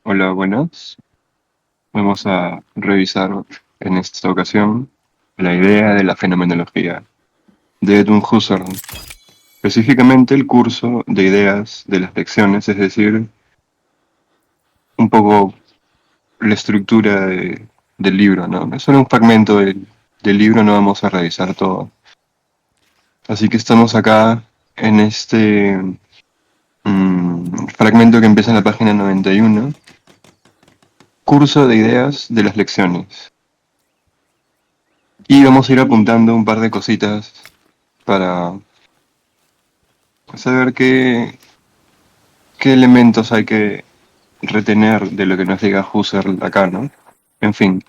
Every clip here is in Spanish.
Hola, buenas. Vamos a revisar en esta ocasión la idea de la fenomenología de Edmund Husserl, específicamente el curso de ideas de las lecciones, es decir, un poco la estructura del libro, ¿no? Es solo un fragmento del libro, no vamos a revisar todo. Así que estamos acá en este fragmento que empieza en la página 91, curso de ideas de las lecciones. Y vamos a ir apuntando un par de cositas para saber qué elementos hay que retener de lo que nos diga Husserl acá, ¿no? En fin,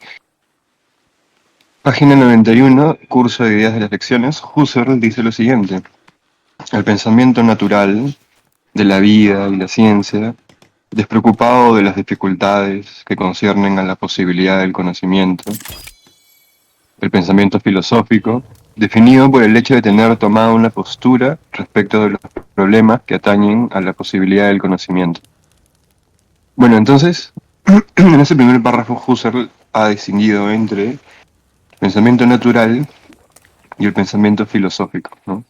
página 91, curso de ideas de las lecciones, Husserl dice lo siguiente: el pensamiento natural de la vida y la ciencia, despreocupado de las dificultades que conciernen a la posibilidad del conocimiento, el pensamiento filosófico, definido por el hecho de tener tomado una postura respecto de los problemas que atañen a la posibilidad del conocimiento. Bueno, entonces, en ese primer párrafo Husserl ha distinguido entre el pensamiento natural y el pensamiento filosófico, ¿no?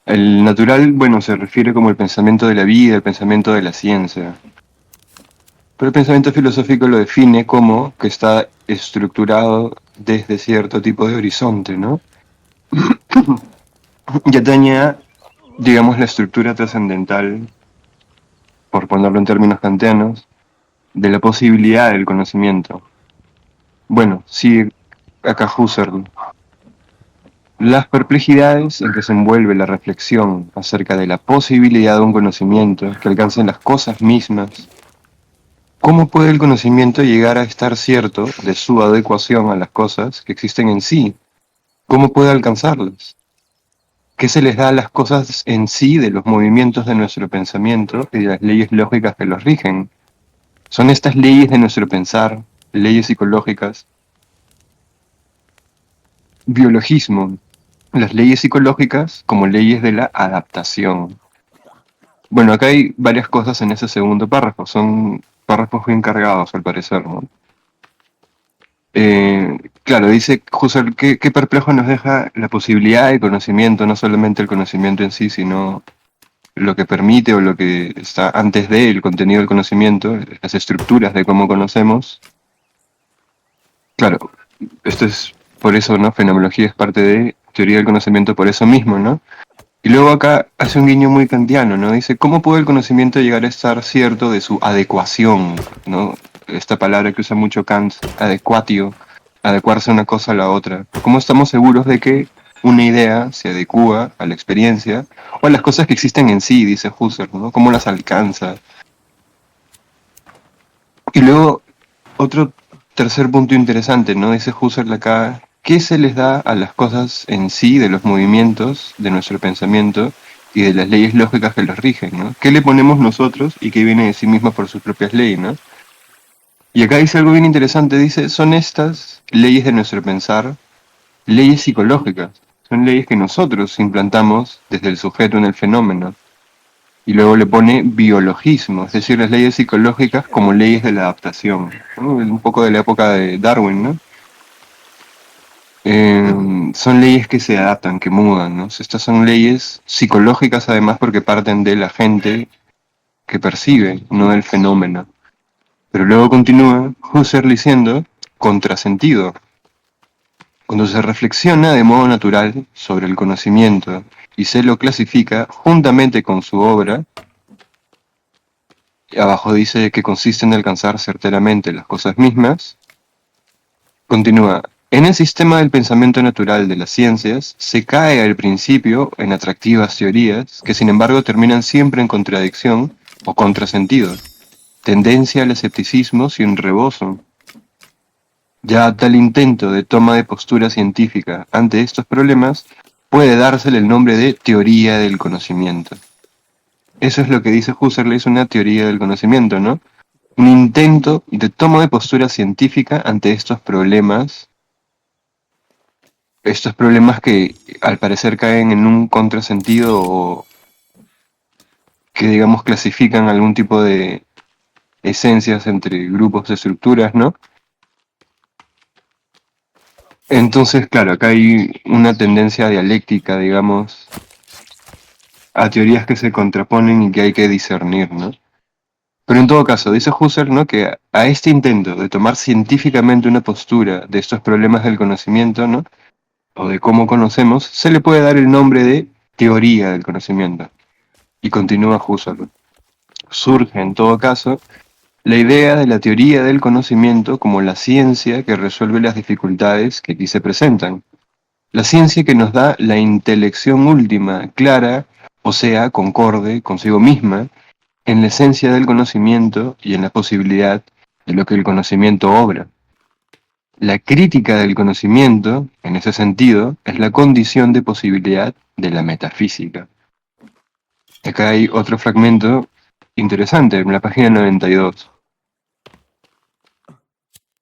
El natural, bueno, se refiere como el pensamiento de la vida, el pensamiento de la ciencia. Pero el pensamiento filosófico lo define como que está estructurado desde cierto tipo de horizonte, ¿no? Y atañe a, digamos, la estructura trascendental, por ponerlo en términos kantianos, de la posibilidad del conocimiento. Bueno, sí, acá Husserl. Las perplejidades en que se envuelve la reflexión acerca de la posibilidad de un conocimiento que alcance las cosas mismas. ¿Cómo puede el conocimiento llegar a estar cierto de su adecuación a las cosas que existen en sí? ¿Cómo puede alcanzarlas? ¿Qué se les da a las cosas en sí de los movimientos de nuestro pensamiento y de las leyes lógicas que los rigen? ¿Son estas leyes de nuestro pensar, leyes psicológicas? Biologismo, las leyes psicológicas como leyes de la adaptación. Bueno, acá hay varias cosas en ese segundo párrafo, son párrafos bien cargados al parecer, ¿no? Claro, dice Husserl que perplejo nos deja la posibilidad de conocimiento, no solamente el conocimiento en sí, sino lo que permite o lo que está antes del contenido del conocimiento, las estructuras de cómo conocemos. Claro, esto es por eso, ¿no? Fenomenología es parte de teoría del conocimiento por eso mismo, ¿no? Y luego acá hace un guiño muy kantiano, ¿no? Dice, ¿cómo puede el conocimiento llegar a estar cierto de su adecuación, ¿no? Esta palabra que usa mucho Kant, adecuatio, adecuarse una cosa a la otra. ¿Cómo estamos seguros de que una idea se adecua a la experiencia o a las cosas que existen en sí, dice Husserl, ¿no? ¿Cómo las alcanza? Y luego otro tercer punto interesante, ¿no? Dice Husserl acá, ¿qué se les da a las cosas en sí, de los movimientos, de nuestro pensamiento y de las leyes lógicas que los rigen, ¿no? ¿Qué le ponemos nosotros y qué viene de sí mismo por sus propias leyes, ¿no? Y acá dice algo bien interesante, dice, son estas leyes de nuestro pensar, leyes psicológicas, son leyes que nosotros implantamos desde el sujeto en el fenómeno. Y luego le pone biologismo, es decir, las leyes psicológicas como leyes de la adaptación, ¿no? Un poco de la época de Darwin, ¿no? Son leyes que se adaptan, que mudan, ¿no? Estas son leyes psicológicas además porque parten de la gente que percibe, no del fenómeno. Pero luego continúa Husserl diciendo, contrasentido. Cuando se reflexiona de modo natural sobre el conocimiento y se lo clasifica juntamente con su obra, y abajo dice que consiste en alcanzar certeramente las cosas mismas, continúa. En el sistema del pensamiento natural de las ciencias se cae al principio en atractivas teorías que sin embargo terminan siempre en contradicción o contrasentido, tendencia al escepticismo sin rebozo. Ya tal intento de toma de postura científica ante estos problemas puede dársele el nombre de teoría del conocimiento. Eso es lo que dice Husserl, es una teoría del conocimiento, ¿no? Un intento de toma de postura científica ante estos problemas que al parecer caen en un contrasentido o que digamos clasifican algún tipo esencias entre grupos de estructuras, ¿no? Entonces, claro, acá hay una tendencia dialéctica, digamos, a teorías que se contraponen y que hay que discernir, ¿no? Pero en todo caso, dice Husserl, ¿no?, que a este intento de tomar científicamente una postura de estos problemas del conocimiento, ¿no?, o de cómo conocemos, se le puede dar el nombre de teoría del conocimiento. Y continúa Husserl. Surge, en todo caso, la idea de la teoría del conocimiento como la ciencia que resuelve las dificultades que aquí se presentan. La ciencia que nos da la intelección última, clara, o sea, concorde consigo misma, en la esencia del conocimiento y en la posibilidad de lo que el conocimiento obra. La crítica del conocimiento, en ese sentido, es la condición de posibilidad de la metafísica. Acá hay otro fragmento interesante, en la página 92.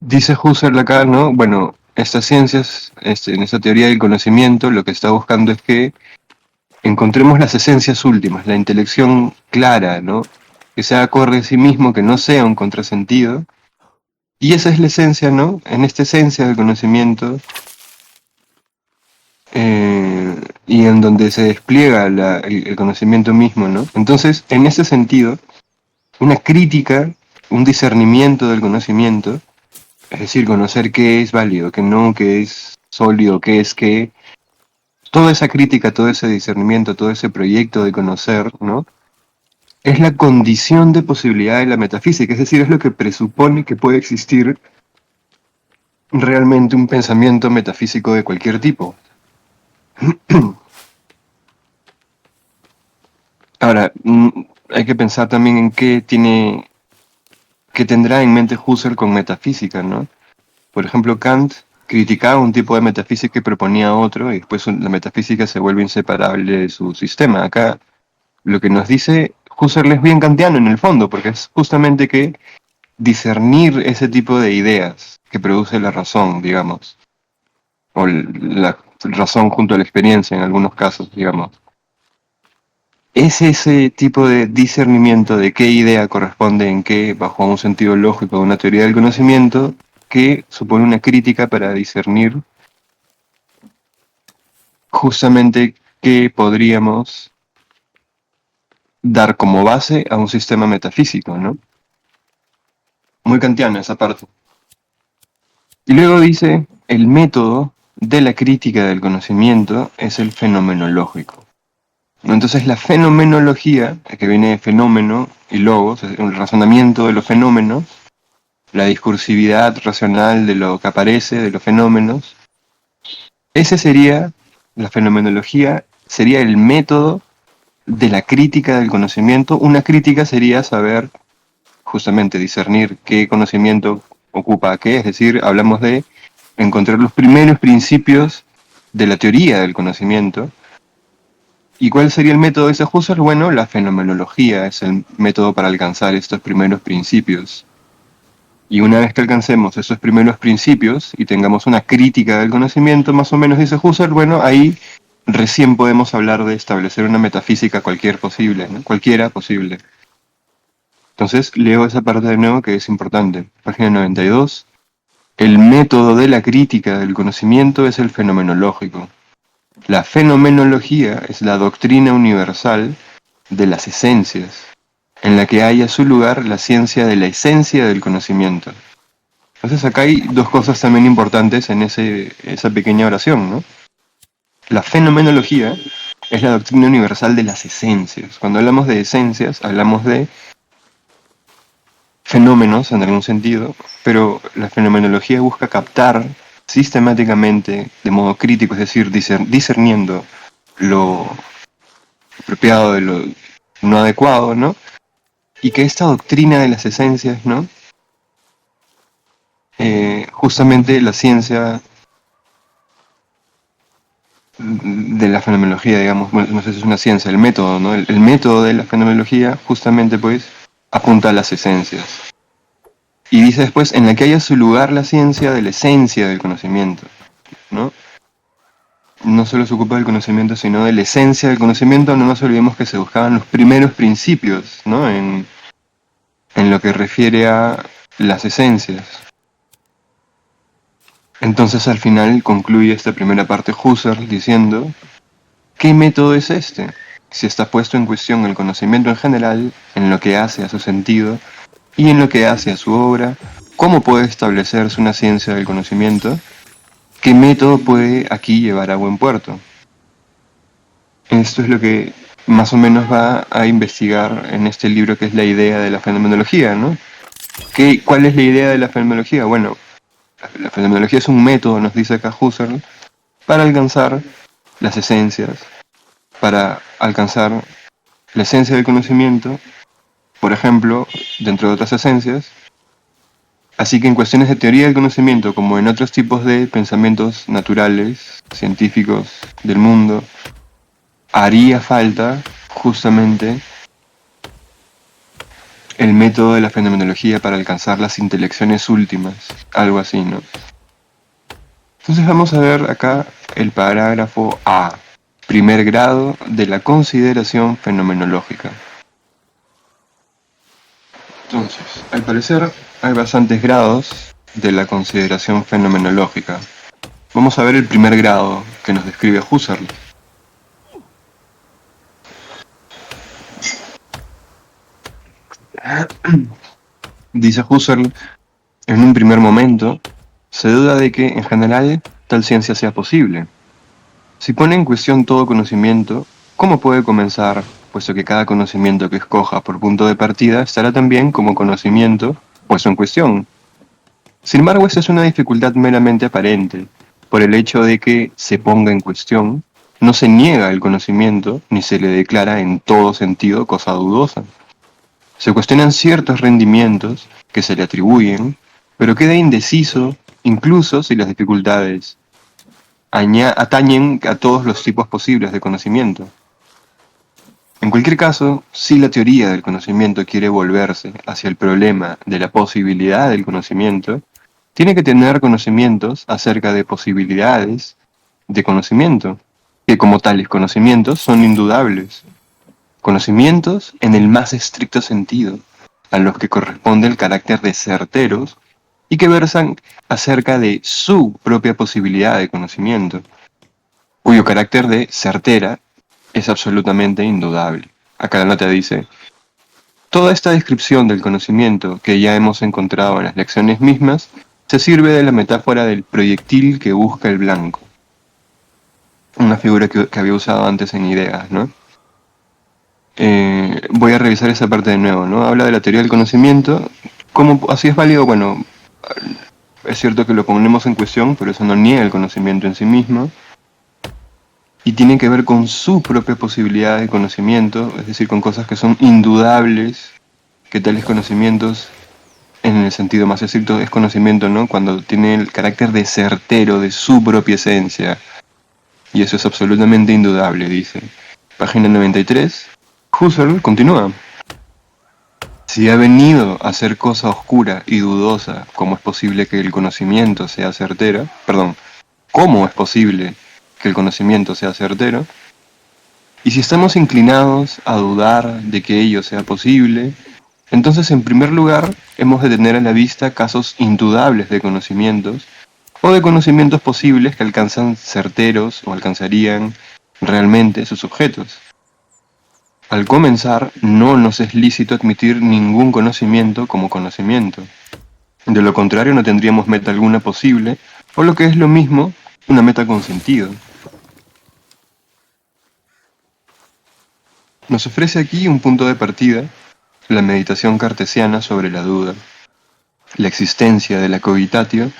Dice Husserl acá, ¿no? Bueno, estas ciencias, en esta teoría del conocimiento, lo que está buscando es que encontremos las esencias últimas, la intelección clara, ¿no? Que sea acorde a sí mismo, que no sea un contrasentido. Y esa es la esencia, ¿no? En esta esencia del conocimiento, y en donde se despliega el conocimiento mismo, ¿no? Entonces, en ese sentido, una crítica, un discernimiento del conocimiento, es decir, conocer qué es válido, qué no, qué es sólido, qué es qué, toda esa crítica, todo ese discernimiento, todo ese proyecto de conocer, ¿no?, es la condición de posibilidad de la metafísica, es decir, es lo que presupone que puede existir realmente un pensamiento metafísico de cualquier tipo. Ahora, hay que pensar también en qué tendrá en mente Husserl con metafísica, ¿no? Por ejemplo, Kant criticaba un tipo de metafísica y proponía otro, y después la metafísica se vuelve inseparable de su sistema. Acá lo que nos dice Husserl es bien kantiano en el fondo, porque es justamente que discernir ese tipo de ideas que produce la razón, digamos, o la razón junto a la experiencia en algunos casos, digamos. Es ese tipo de discernimiento de qué idea corresponde en qué, bajo un sentido lógico de una teoría del conocimiento, que supone una crítica para discernir justamente qué podríamos dar como base a un sistema metafísico, ¿no? Muy kantiana esa parte. Y luego dice, el método de la crítica del conocimiento es el fenomenológico. Entonces la fenomenología, que viene de fenómeno y logos, es el razonamiento de los fenómenos, la discursividad racional de lo que aparece, de los fenómenos, ese sería, la fenomenología, sería el método de la crítica del conocimiento. Una crítica sería saber, justamente, discernir qué conocimiento ocupa a qué, es decir, hablamos de encontrar los primeros principios de la teoría del conocimiento. ¿Y cuál sería el método de ese Husserl? Bueno, la fenomenología es el método para alcanzar estos primeros principios. Y una vez que alcancemos esos primeros principios y tengamos una crítica del conocimiento, más o menos dice Husserl, bueno, ahí recién podemos hablar de establecer una metafísica cualquiera posible, ¿no? Cualquiera posible. Entonces leo esa parte de nuevo que es importante. Página 92. El método de la crítica del conocimiento es el fenomenológico. La fenomenología es la doctrina universal de las esencias, en la que haya su lugar la ciencia de la esencia del conocimiento. Entonces acá hay dos cosas también importantes en esa pequeña oración, ¿no? La fenomenología es la doctrina universal de las esencias. Cuando hablamos de esencias, hablamos de fenómenos en algún sentido, pero la fenomenología busca captar sistemáticamente, de modo crítico, es decir, discerniendo lo apropiado de lo no adecuado, ¿no? Y que esta doctrina de las esencias, ¿no? Justamente la ciencia de la fenomenología, digamos, bueno, no sé si es una ciencia, el método, ¿no? El método de la fenomenología justamente pues apunta a las esencias. Y dice después, en la que haya su lugar la ciencia de la esencia del conocimiento, ¿no? No solo se ocupa del conocimiento, sino de la esencia del conocimiento. No nos olvidemos que se buscaban los primeros principios, ¿no? en lo que refiere a las esencias. Entonces al final concluye esta primera parte Husserl diciendo: ¿qué método es este? Si está puesto en cuestión el conocimiento en general, en lo que hace a su sentido y en lo que hace a su obra, ¿cómo puede establecerse una ciencia del conocimiento? ¿Qué método puede aquí llevar a buen puerto? Esto es lo que más o menos va a investigar en este libro, que es la idea de la fenomenología, ¿no? ¿Cuál es la idea de la fenomenología? Bueno, la fenomenología es un método, nos dice acá Husserl, para alcanzar las esencias, para alcanzar la esencia del conocimiento, por ejemplo, dentro de otras esencias. Así que en cuestiones de teoría del conocimiento, como en otros tipos de pensamientos naturales, científicos del mundo, haría falta justamente el método de la fenomenología para alcanzar las intelecciones últimas, algo así, ¿no? Entonces vamos a ver acá el parágrafo A, primer grado de la consideración fenomenológica. Entonces, al parecer hay bastantes grados de la consideración fenomenológica. Vamos a ver el primer grado que nos describe Husserl. Dice Husserl: en un primer momento, se duda de que, en general, tal ciencia sea posible. Si pone en cuestión todo conocimiento, ¿cómo puede comenzar, puesto que cada conocimiento que escoja por punto de partida estará también como conocimiento puesto en cuestión? Sin embargo, esta es una dificultad meramente aparente. Por el hecho de que se ponga en cuestión, no se niega el conocimiento ni se le declara en todo sentido cosa dudosa. Se cuestionan ciertos rendimientos que se le atribuyen, pero queda indeciso incluso si las dificultades atañen a todos los tipos posibles de conocimiento. En cualquier caso, si la teoría del conocimiento quiere volverse hacia el problema de la posibilidad del conocimiento, tiene que tener conocimientos acerca de posibilidades de conocimiento, que como tales conocimientos son indudables. Conocimientos en el más estricto sentido, a los que corresponde el carácter de certeros y que versan acerca de su propia posibilidad de conocimiento, cuyo carácter de certera es absolutamente indudable. Acá la nota dice: toda esta descripción del conocimiento que ya hemos encontrado en las lecciones mismas se sirve de la metáfora del proyectil que busca el blanco, una figura que había usado antes en Ideas, ¿no? Voy a revisar esa parte de nuevo, ¿no? Habla de la teoría del conocimiento. ¿Cómo así es válido? Bueno, es cierto que lo ponemos en cuestión, pero eso no niega el conocimiento en sí mismo. Y tiene que ver con su propia posibilidad de conocimiento, es decir, con cosas que son indudables, que tales conocimientos, en el sentido más estricto, es conocimiento, ¿no? Cuando tiene el carácter de certero de su propia esencia. Y eso es absolutamente indudable, dice. Página 93. Husserl continúa: si ha venido a ser cosa oscura y dudosa, ¿cómo es posible que el conocimiento sea certero? Perdón, ¿cómo es posible que el conocimiento sea certero? Y si estamos inclinados a dudar de que ello sea posible, entonces en primer lugar hemos de tener a la vista casos indudables de conocimientos o de conocimientos posibles que alcanzan certeros o alcanzarían realmente sus objetos. Al comenzar, no nos es lícito admitir ningún conocimiento como conocimiento. De lo contrario, no tendríamos meta alguna posible, o lo que es lo mismo, una meta con sentido. Nos ofrece aquí un punto de partida, la meditación cartesiana sobre la duda. La existencia de la cogitatio,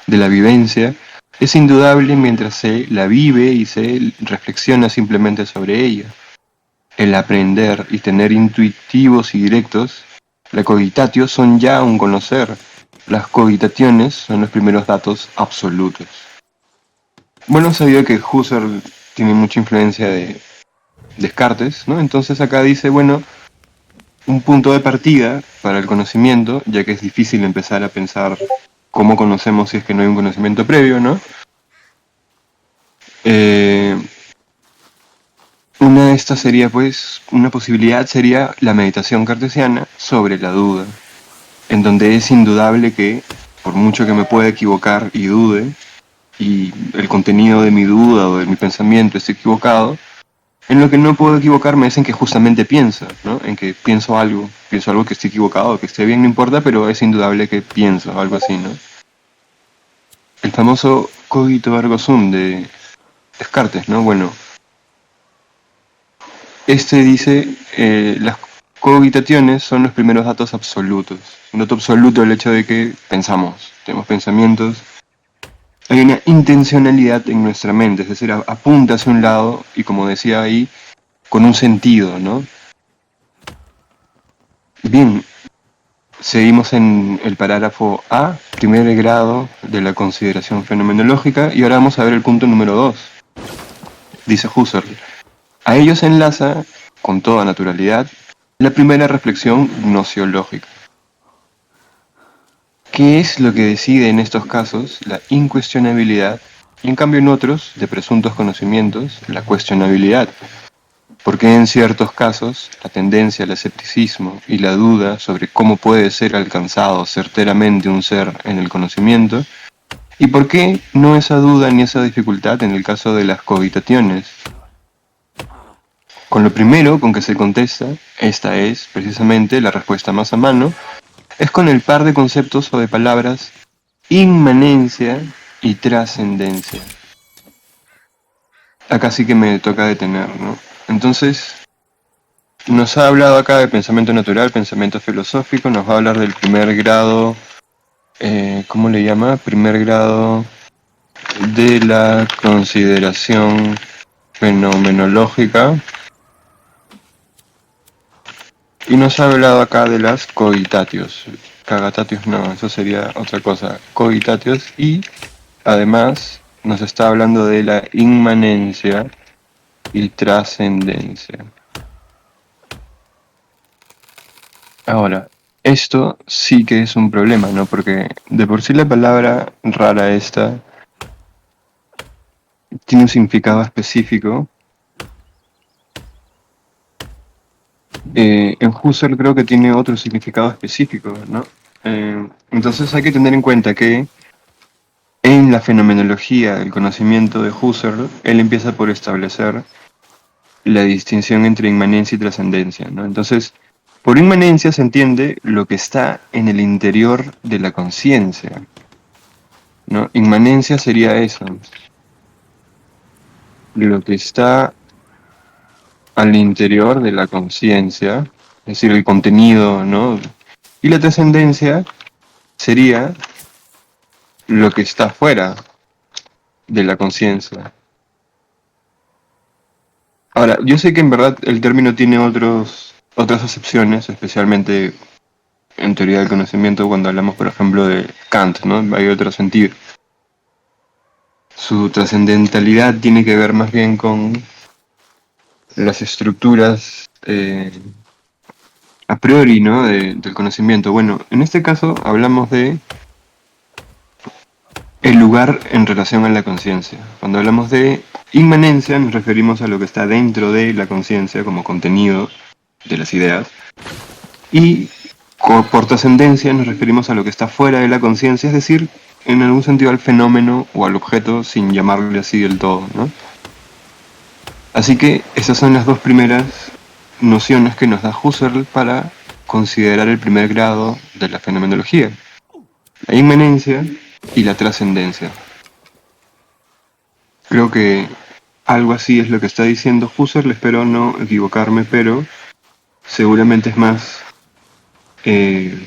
de la vivencia, es indudable mientras se la vive y se reflexiona simplemente sobre ella. El aprender y tener intuitivos y directos, la cogitatio son ya un conocer. Las cogitaciones son los primeros datos absolutos. Bueno, sabido que Husserl tiene mucha influencia de Descartes, ¿no? Entonces acá dice, bueno, un punto de partida para el conocimiento, ya que es difícil empezar a pensar cómo conocemos si es que no hay un conocimiento previo, ¿no? Eh, Una de estas sería, pues, una posibilidad sería la meditación cartesiana sobre la duda, en donde es indudable que, por mucho que me pueda equivocar y dude, y el contenido de mi duda o de mi pensamiento esté equivocado, en lo que no puedo equivocarme es en que justamente pienso, ¿no? En que pienso algo que esté equivocado, que esté bien, no importa, pero es indudable que pienso, algo así, ¿no? El famoso cogito ergo sum de Descartes, ¿no? Bueno, este dice, las cogitaciones son los primeros datos absolutos. Un dato absoluto el hecho de que pensamos, tenemos pensamientos. Hay una intencionalidad en nuestra mente, es decir, apunta hacia un lado y como decía ahí, con un sentido, ¿no? Bien, seguimos en el parágrafo A, primer grado de la consideración fenomenológica, y ahora vamos a ver el punto número 2. Dice Husserl, a ello se enlaza, con toda naturalidad, la primera reflexión gnosiológica. ¿Qué es lo que decide en estos casos la incuestionabilidad y en cambio en otros, de presuntos conocimientos, la cuestionabilidad? Porque en ciertos casos la tendencia al escepticismo y la duda sobre cómo puede ser alcanzado certeramente un ser en el conocimiento, y por qué no esa duda ni esa dificultad en el caso de las cogitaciones. Con lo primero con que se contesta, esta es precisamente la respuesta más a mano, es con el par de conceptos o de palabras inmanencia y trascendencia. Acá sí que me toca detener, ¿no? Entonces, nos ha hablado acá de pensamiento natural, pensamiento filosófico, nos va a hablar del primer grado, ¿cómo le llama? Primer grado de la consideración fenomenológica. Y nos ha hablado acá de las cogitatios. Cagatatios no, eso sería otra cosa. Cogitatios y además nos está hablando de la inmanencia y trascendencia. Ahora, esto sí que es un problema, ¿no? Porque de por sí la palabra rara esta tiene un significado específico. En Husserl creo que tiene otro significado específico, ¿no? Entonces hay que tener en cuenta que en la fenomenología del conocimiento de Husserl, él empieza por establecer la distinción entre inmanencia y trascendencia, ¿no? Entonces, por inmanencia se entiende lo que está en el interior de la conciencia, ¿no? Inmanencia sería eso, lo que está al interior de la conciencia, es decir, el contenido, ¿no? Y la trascendencia sería lo que está fuera de la conciencia. Ahora, yo sé que en verdad el término tiene otras acepciones, especialmente en teoría del conocimiento cuando hablamos, por ejemplo, de Kant, ¿no? Hay otro sentido. Su trascendentalidad tiene que ver más bien con las estructuras a priori, ¿no? Del conocimiento. Bueno, en este caso hablamos de el lugar en relación a la conciencia. Cuando hablamos de inmanencia nos referimos a lo que está dentro de la conciencia como contenido de las ideas. Y por trascendencia nos referimos a lo que está fuera de la conciencia, es decir, en algún sentido al fenómeno o al objeto sin llamarle así del todo, ¿no? Así que esas son las dos primeras nociones que nos da Husserl para considerar el primer grado de la fenomenología, la inmanencia y la trascendencia. Creo que algo así es lo que está diciendo Husserl, espero no equivocarme, pero seguramente es más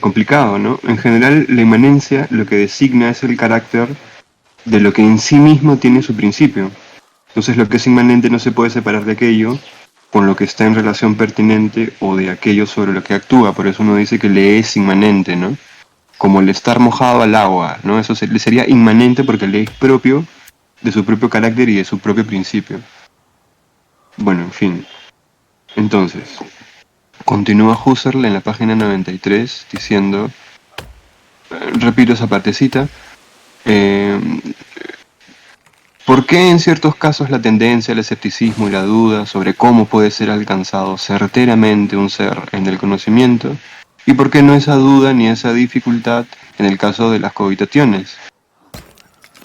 complicado, ¿no? En general, la inmanencia lo que designa es el carácter de lo que en sí mismo tiene su principio. Entonces, lo que es inmanente no se puede separar de aquello con lo que está en relación pertinente o de aquello sobre lo que actúa. Por eso uno dice que le es inmanente, ¿no? Como el estar mojado al agua, ¿no? Eso le sería inmanente porque le es propio de su propio carácter y de su propio principio. Bueno, en fin. Entonces, continúa Husserl en la página 93 diciendo, repito esa partecita, eh, ¿Por qué en ciertos casos la tendencia al escepticismo y la duda sobre cómo puede ser alcanzado certeramente un ser en el conocimiento? ¿Y por qué no esa duda ni esa dificultad en el caso de las cogitaciones?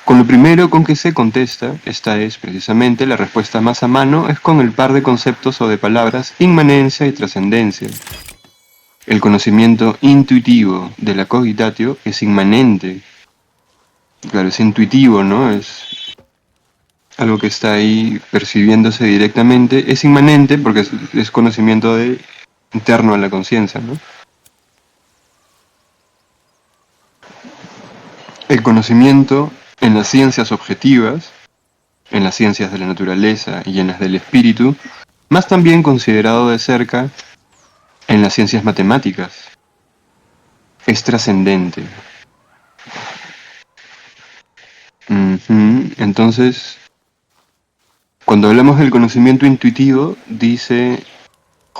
Con lo primero con que se contesta, esta es precisamente la respuesta más a mano, es con el par de conceptos o de palabras inmanencia y trascendencia. El conocimiento intuitivo de la cogitatio es inmanente. Claro, es intuitivo, ¿no? Es algo que está ahí percibiéndose directamente. Es inmanente porque es conocimiento interno a la conciencia, ¿no? El conocimiento en las ciencias objetivas, en las ciencias de la naturaleza y en las del espíritu, más también considerado de cerca en las ciencias matemáticas, es trascendente. Entonces, cuando hablamos del conocimiento intuitivo, dice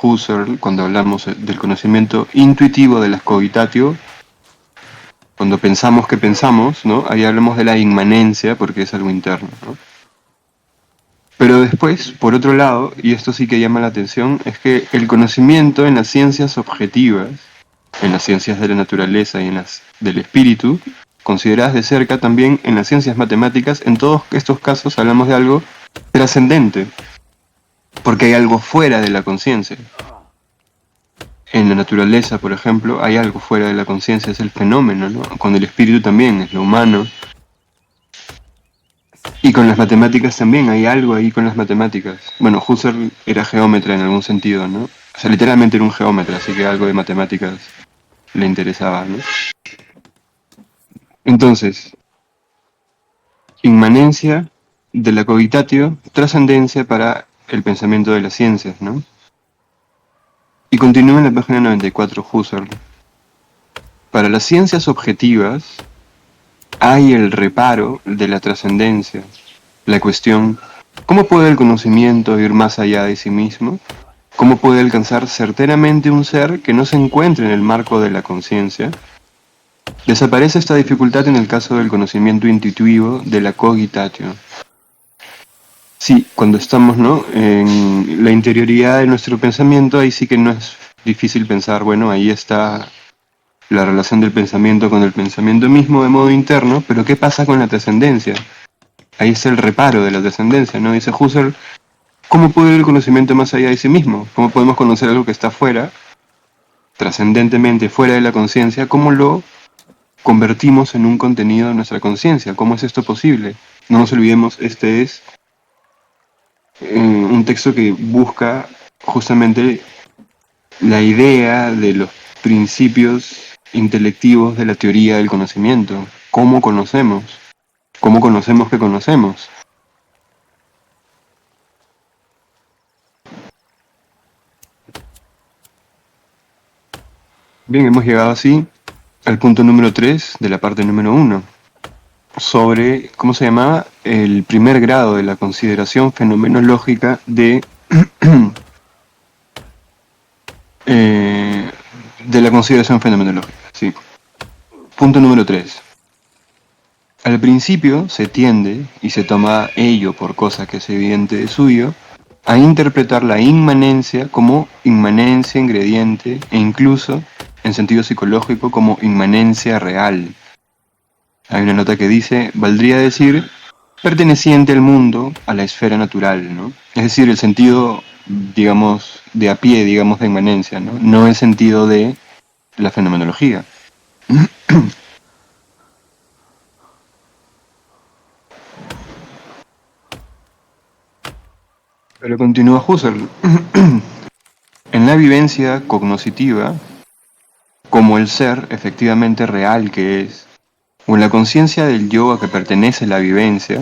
Husserl, cuando hablamos del conocimiento intuitivo de las cogitatio, cuando pensamos que pensamos, ¿no? Ahí hablamos de la inmanencia porque es algo interno, ¿no? Pero después, por otro lado, y esto sí que llama la atención, es que el conocimiento en las ciencias objetivas, en las ciencias de la naturaleza y en las del espíritu, consideradas de cerca también en las ciencias matemáticas, en todos estos casos hablamos de algo trascendente, porque hay algo fuera de la conciencia. En la naturaleza, por ejemplo, hay algo fuera de la conciencia, es el fenómeno, ¿no? Con el espíritu también, es lo humano. Y con las matemáticas también, hay algo ahí con las matemáticas. Bueno, Husserl era geómetra en algún sentido, ¿no? O sea, literalmente era un geómetra, así que algo de matemáticas le interesaba, ¿no? Entonces, inmanencia de la cogitatio, trascendencia para el pensamiento de las ciencias, ¿no? Y continúa en la página 94, Husserl. Para las ciencias objetivas hay el reparo de la trascendencia. La cuestión, ¿cómo puede el conocimiento ir más allá de sí mismo? ¿Cómo puede alcanzar certeramente un ser que no se encuentre en el marco de la conciencia? Desaparece esta dificultad en el caso del conocimiento intuitivo de la cogitatio. Sí, cuando estamos, ¿no?, en la interioridad de nuestro pensamiento, ahí sí que no es difícil pensar, bueno, ahí está la relación del pensamiento con el pensamiento mismo de modo interno, pero ¿qué pasa con la trascendencia? Ahí está el reparo de la trascendencia, ¿no? Dice Husserl, ¿cómo puede ir el conocimiento más allá de sí mismo? ¿Cómo podemos conocer algo que está fuera, trascendentemente fuera de la conciencia? ¿Cómo lo convertimos en un contenido de nuestra conciencia? ¿Cómo es esto posible? No nos olvidemos, este es un texto que busca justamente la idea de los principios intelectivos de la teoría del conocimiento. ¿Cómo conocemos? ¿Cómo conocemos que conocemos? Bien, hemos llegado así al punto número 3 de la parte número 1, sobre, ¿cómo se llamaba? El primer grado de la consideración fenomenológica eh, de la consideración fenomenológica, sí. Punto número 3. Al principio se tiende, y se toma ello por cosa que es evidente de suyo, a interpretar la inmanencia como inmanencia ingrediente e incluso, en sentido psicológico, como inmanencia real. Hay una nota que dice, valdría decir, perteneciente al mundo, a la esfera natural, ¿no? Es decir, el sentido, digamos, de a pie, digamos, de inmanencia, ¿no? No el sentido de la fenomenología. Pero continúa Husserl. En la vivencia cognoscitiva, como el ser efectivamente real que es, o en la conciencia del yo a que pertenece la vivencia,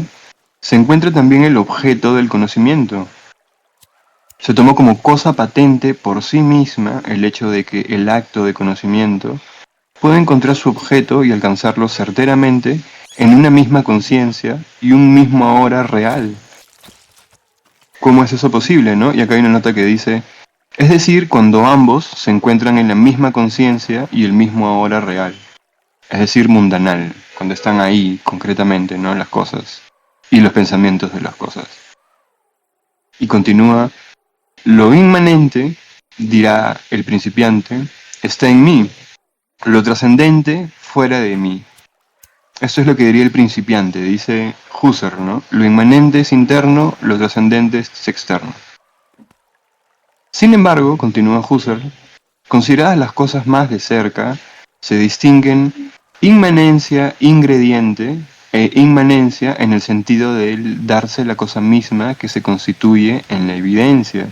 se encuentra también el objeto del conocimiento. Se tomó como cosa patente por sí misma el hecho de que el acto de conocimiento puede encontrar su objeto y alcanzarlo certeramente en una misma conciencia y un mismo ahora real. ¿Cómo es eso posible, no? Y acá hay una nota que dice, es decir, cuando ambos se encuentran en la misma conciencia y el mismo ahora real. Es decir, mundanal, cuando están ahí concretamente, ¿no? Las cosas. y los pensamientos de las cosas. Y continúa, lo inmanente, dirá el principiante, está en mí, lo trascendente fuera de mí. Esto es lo que diría el principiante, dice Husserl, ¿no? Lo inmanente es interno, lo trascendente es externo. Sin embargo, continúa Husserl, consideradas las cosas más de cerca, se distinguen inmanencia, ingrediente e inmanencia en el sentido de darse la cosa misma que se constituye en la evidencia.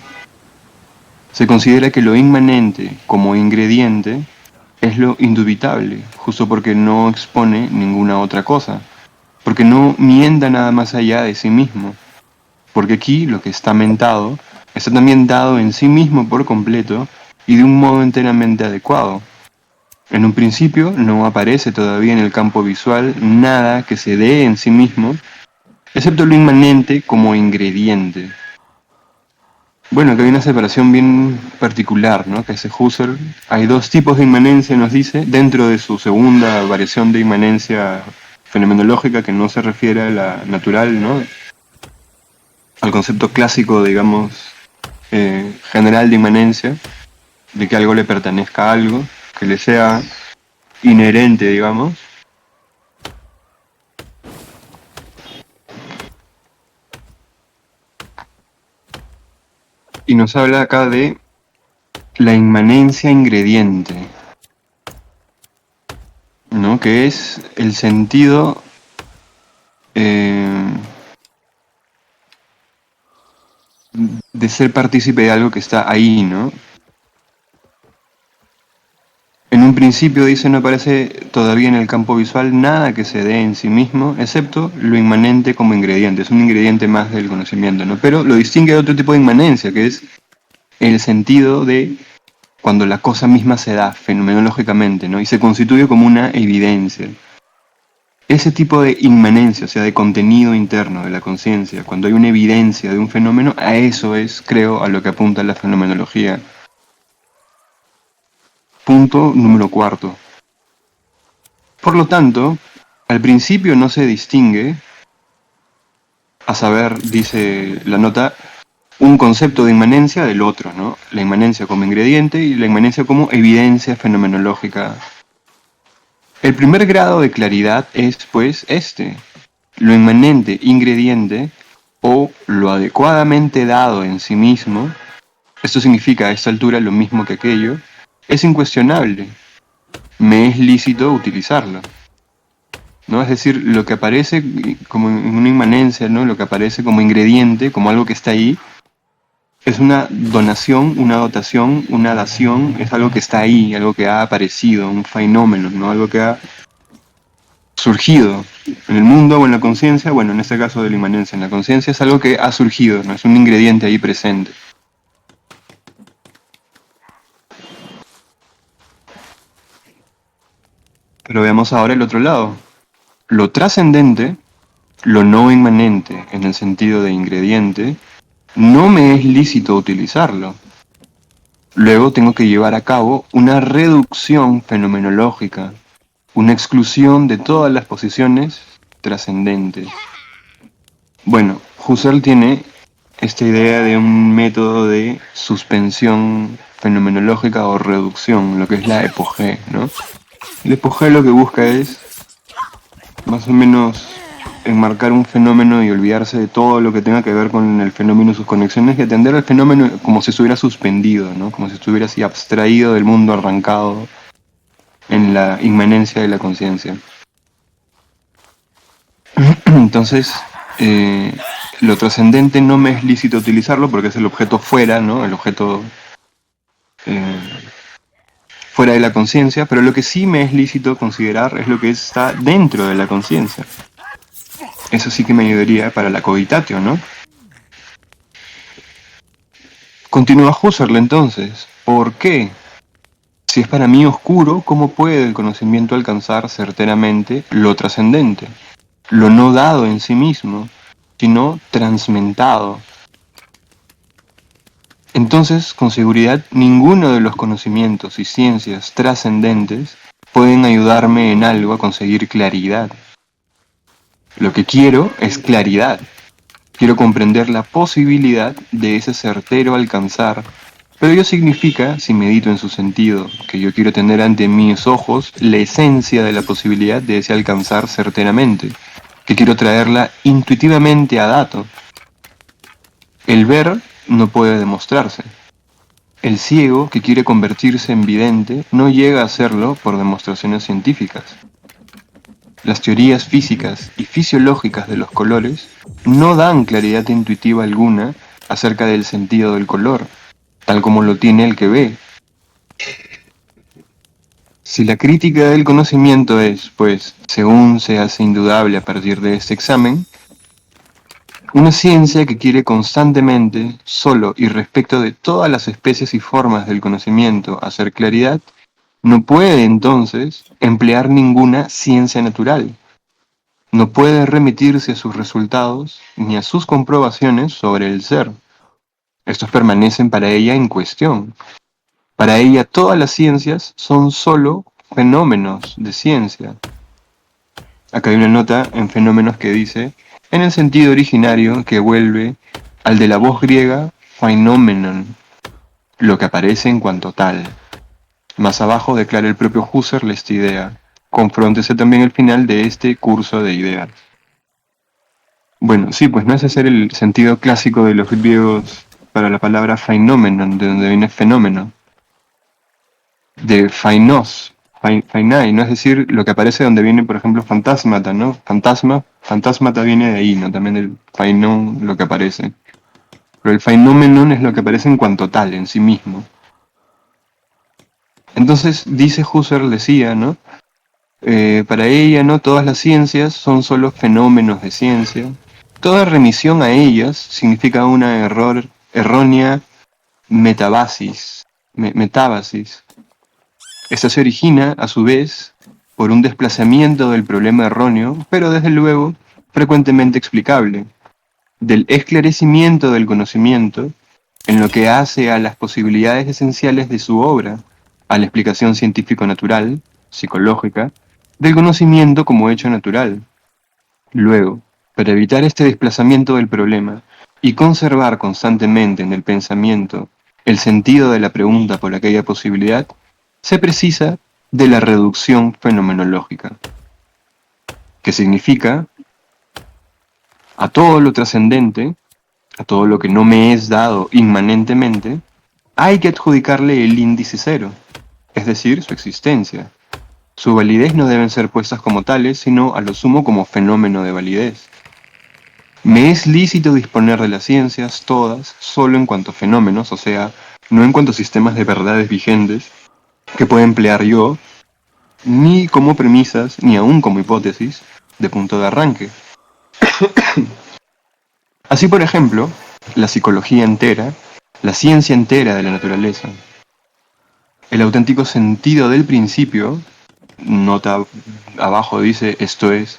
Se considera que lo inmanente como ingrediente es lo indubitable, justo porque no expone ninguna otra cosa, porque no mienda nada más allá de sí mismo, porque aquí lo que está mentado está también dado en sí mismo por completo y de un modo enteramente adecuado. En un principio no aparece todavía en el campo visual nada que se dé en sí mismo, excepto lo inmanente como ingrediente. Bueno, que hay una separación bien particular, ¿no?, que hace Husserl. Hay dos tipos de inmanencia, nos dice, dentro de su segunda variación de inmanencia fenomenológica, que no se refiere a la natural, ¿no?, al concepto clásico, digamos, general de inmanencia, de que algo le pertenezca a algo, que le sea inherente, digamos. Y nos habla acá de la inmanencia ingrediente, ¿no?, que es el sentido de ser partícipe de algo que está ahí, ¿no? En un principio, dice, no aparece todavía en el campo visual nada que se dé en sí mismo, excepto lo inmanente como ingrediente. Es un ingrediente más del conocimiento, ¿no? Pero lo distingue de otro tipo de inmanencia, que es el sentido de cuando la cosa misma se da fenomenológicamente, ¿no?, y se constituye como una evidencia. Ese tipo de inmanencia, o sea, de contenido interno de la conciencia, cuando hay una evidencia de un fenómeno, a eso es, creo, a lo que apunta la fenomenología. Punto número cuarto. Por lo tanto, al principio no se distingue, a saber, dice la nota, un concepto de inmanencia del otro, ¿no? La inmanencia como ingrediente y la inmanencia como evidencia fenomenológica. El primer grado de claridad es, pues, lo inmanente ingrediente o lo adecuadamente dado en sí mismo. Esto significa a esta altura lo mismo que aquello, es incuestionable, me es lícito utilizarlo, ¿no? Es decir, lo que aparece como en una inmanencia, ¿no?, lo que aparece como ingrediente, como algo que está ahí, es una donación, una dotación, una dación, es algo que está ahí, algo que ha aparecido, un fenómeno, ¿no?, algo que ha surgido en el mundo o en la conciencia. Bueno, en este caso de la inmanencia en la conciencia, es algo que ha surgido, no es un ingrediente ahí presente. Pero veamos ahora el otro lado. Lo trascendente, lo no inmanente en el sentido de ingrediente, no me es lícito utilizarlo. Luego tengo que llevar a cabo una reducción fenomenológica, una exclusión de todas las posiciones trascendentes. Bueno, Husserl tiene esta idea de un método de suspensión fenomenológica o reducción, lo que es la epogé, ¿no? El epogé lo que busca es más o menos enmarcar un fenómeno y olvidarse de todo lo que tenga que ver con el fenómeno y sus conexiones y atender al fenómeno como si estuviera suspendido, ¿no?, como si estuviera así abstraído del mundo, arrancado en la inmanencia de la conciencia. Entonces, lo trascendente no me es lícito utilizarlo porque es el objeto fuera, ¿no?, el objeto fuera de la conciencia, pero lo que sí me es lícito considerar es lo que está dentro de la conciencia. Eso sí que me ayudaría para la cogitatio, ¿no? Continúa Husserl entonces. ¿Por qué? Si es para mí oscuro, ¿cómo puede el conocimiento alcanzar certeramente lo trascendente? Lo no dado en sí mismo, sino transmentado. Entonces, con seguridad, ninguno de los conocimientos y ciencias trascendentes pueden ayudarme en algo a conseguir claridad. Lo que quiero es claridad. Quiero comprender la posibilidad de ese certero alcanzar, pero ello significa, si medito en su sentido, que yo quiero tener ante mis ojos la esencia de la posibilidad de ese alcanzar certeramente, que quiero traerla intuitivamente a dato. El ver no puede demostrarse. El ciego que quiere convertirse en vidente no llega a hacerlo por demostraciones científicas. Las teorías físicas y fisiológicas de los colores no dan claridad intuitiva alguna acerca del sentido del color, tal como lo tiene el que ve. Si la crítica del conocimiento es, pues, según se hace indudable a partir de este examen, una ciencia que quiere constantemente, solo y respecto de todas las especies y formas del conocimiento, hacer claridad, no puede entonces emplear ninguna ciencia natural. No puede remitirse a sus resultados ni a sus comprobaciones sobre el ser. Estos permanecen para ella en cuestión. Para ella todas las ciencias son solo fenómenos de ciencia. Acá hay una nota en fenómenos que dice, en el sentido originario que vuelve al de la voz griega phenomenon, lo que aparece en cuanto tal. Más abajo declara el propio Husserl esta idea. Confróntese también el final de este curso de ideas. Bueno, sí, pues no es hacer el sentido clásico de los griegos para la palabra phenomenon, de donde viene fenómeno, de phainos, phainai, ¿no? Es decir, lo que aparece donde viene, por ejemplo, fantasmata, ¿no? Fantasmata viene de ahí, ¿no? También el phainon, lo que aparece. Pero el phenomenon es lo que aparece en cuanto tal, en sí mismo. Entonces, dice Husserl, decía, ¿no? Para ella, ¿no? Todas las ciencias son solo fenómenos de ciencia. Toda remisión a ellas significa una errónea metábasis. Esta se origina, a su vez, por un desplazamiento del problema erróneo, pero desde luego frecuentemente explicable, del esclarecimiento del conocimiento en lo que hace a las posibilidades esenciales de su obra, a la explicación científico-natural, psicológica, del conocimiento como hecho natural. Luego, para evitar este desplazamiento del problema y conservar constantemente en el pensamiento el sentido de la pregunta por aquella posibilidad, se precisa de la reducción fenomenológica, que significa a todo lo trascendente, a todo lo que no me es dado inmanentemente, hay que adjudicarle el índice cero, es decir, su existencia. Su validez no deben ser puestas como tales, sino a lo sumo como fenómeno de validez. Me es lícito disponer de las ciencias, todas, solo en cuanto fenómenos, o sea, no en cuanto sistemas de verdades vigentes que pueda emplear yo, ni como premisas, ni aún como hipótesis de punto de arranque. Así, por ejemplo, la psicología entera, la ciencia entera de la naturaleza, el auténtico sentido del principio, nota abajo dice esto es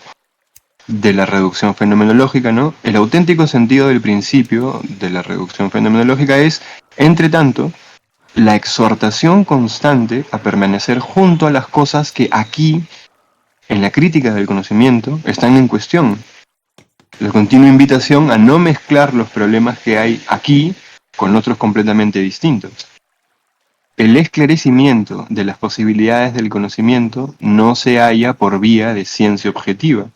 de la reducción fenomenológica, ¿no? El auténtico sentido del principio de la reducción fenomenológica es, entre tanto, la exhortación constante a permanecer junto a las cosas que aquí, en la crítica del conocimiento, están en cuestión. La continua invitación a no mezclar los problemas que hay aquí con otros completamente distintos. El esclarecimiento de las posibilidades del conocimiento no se halla por vía de ciencia objetiva.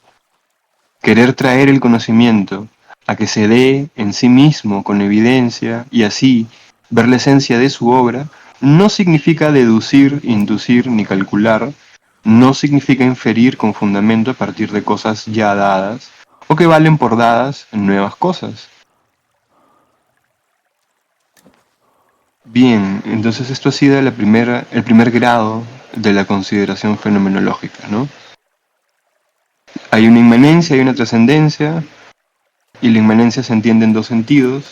Querer traer el conocimiento a que se dé en sí mismo con evidencia y así ver la esencia de su obra no significa deducir, inducir ni calcular, no significa inferir con fundamento a partir de cosas ya dadas o que valen por dadas nuevas cosas. Bien, entonces esto ha sido el primer grado de la consideración fenomenológica, ¿no? Hay una inmanencia, hay una trascendencia, y la inmanencia se entiende en dos sentidos.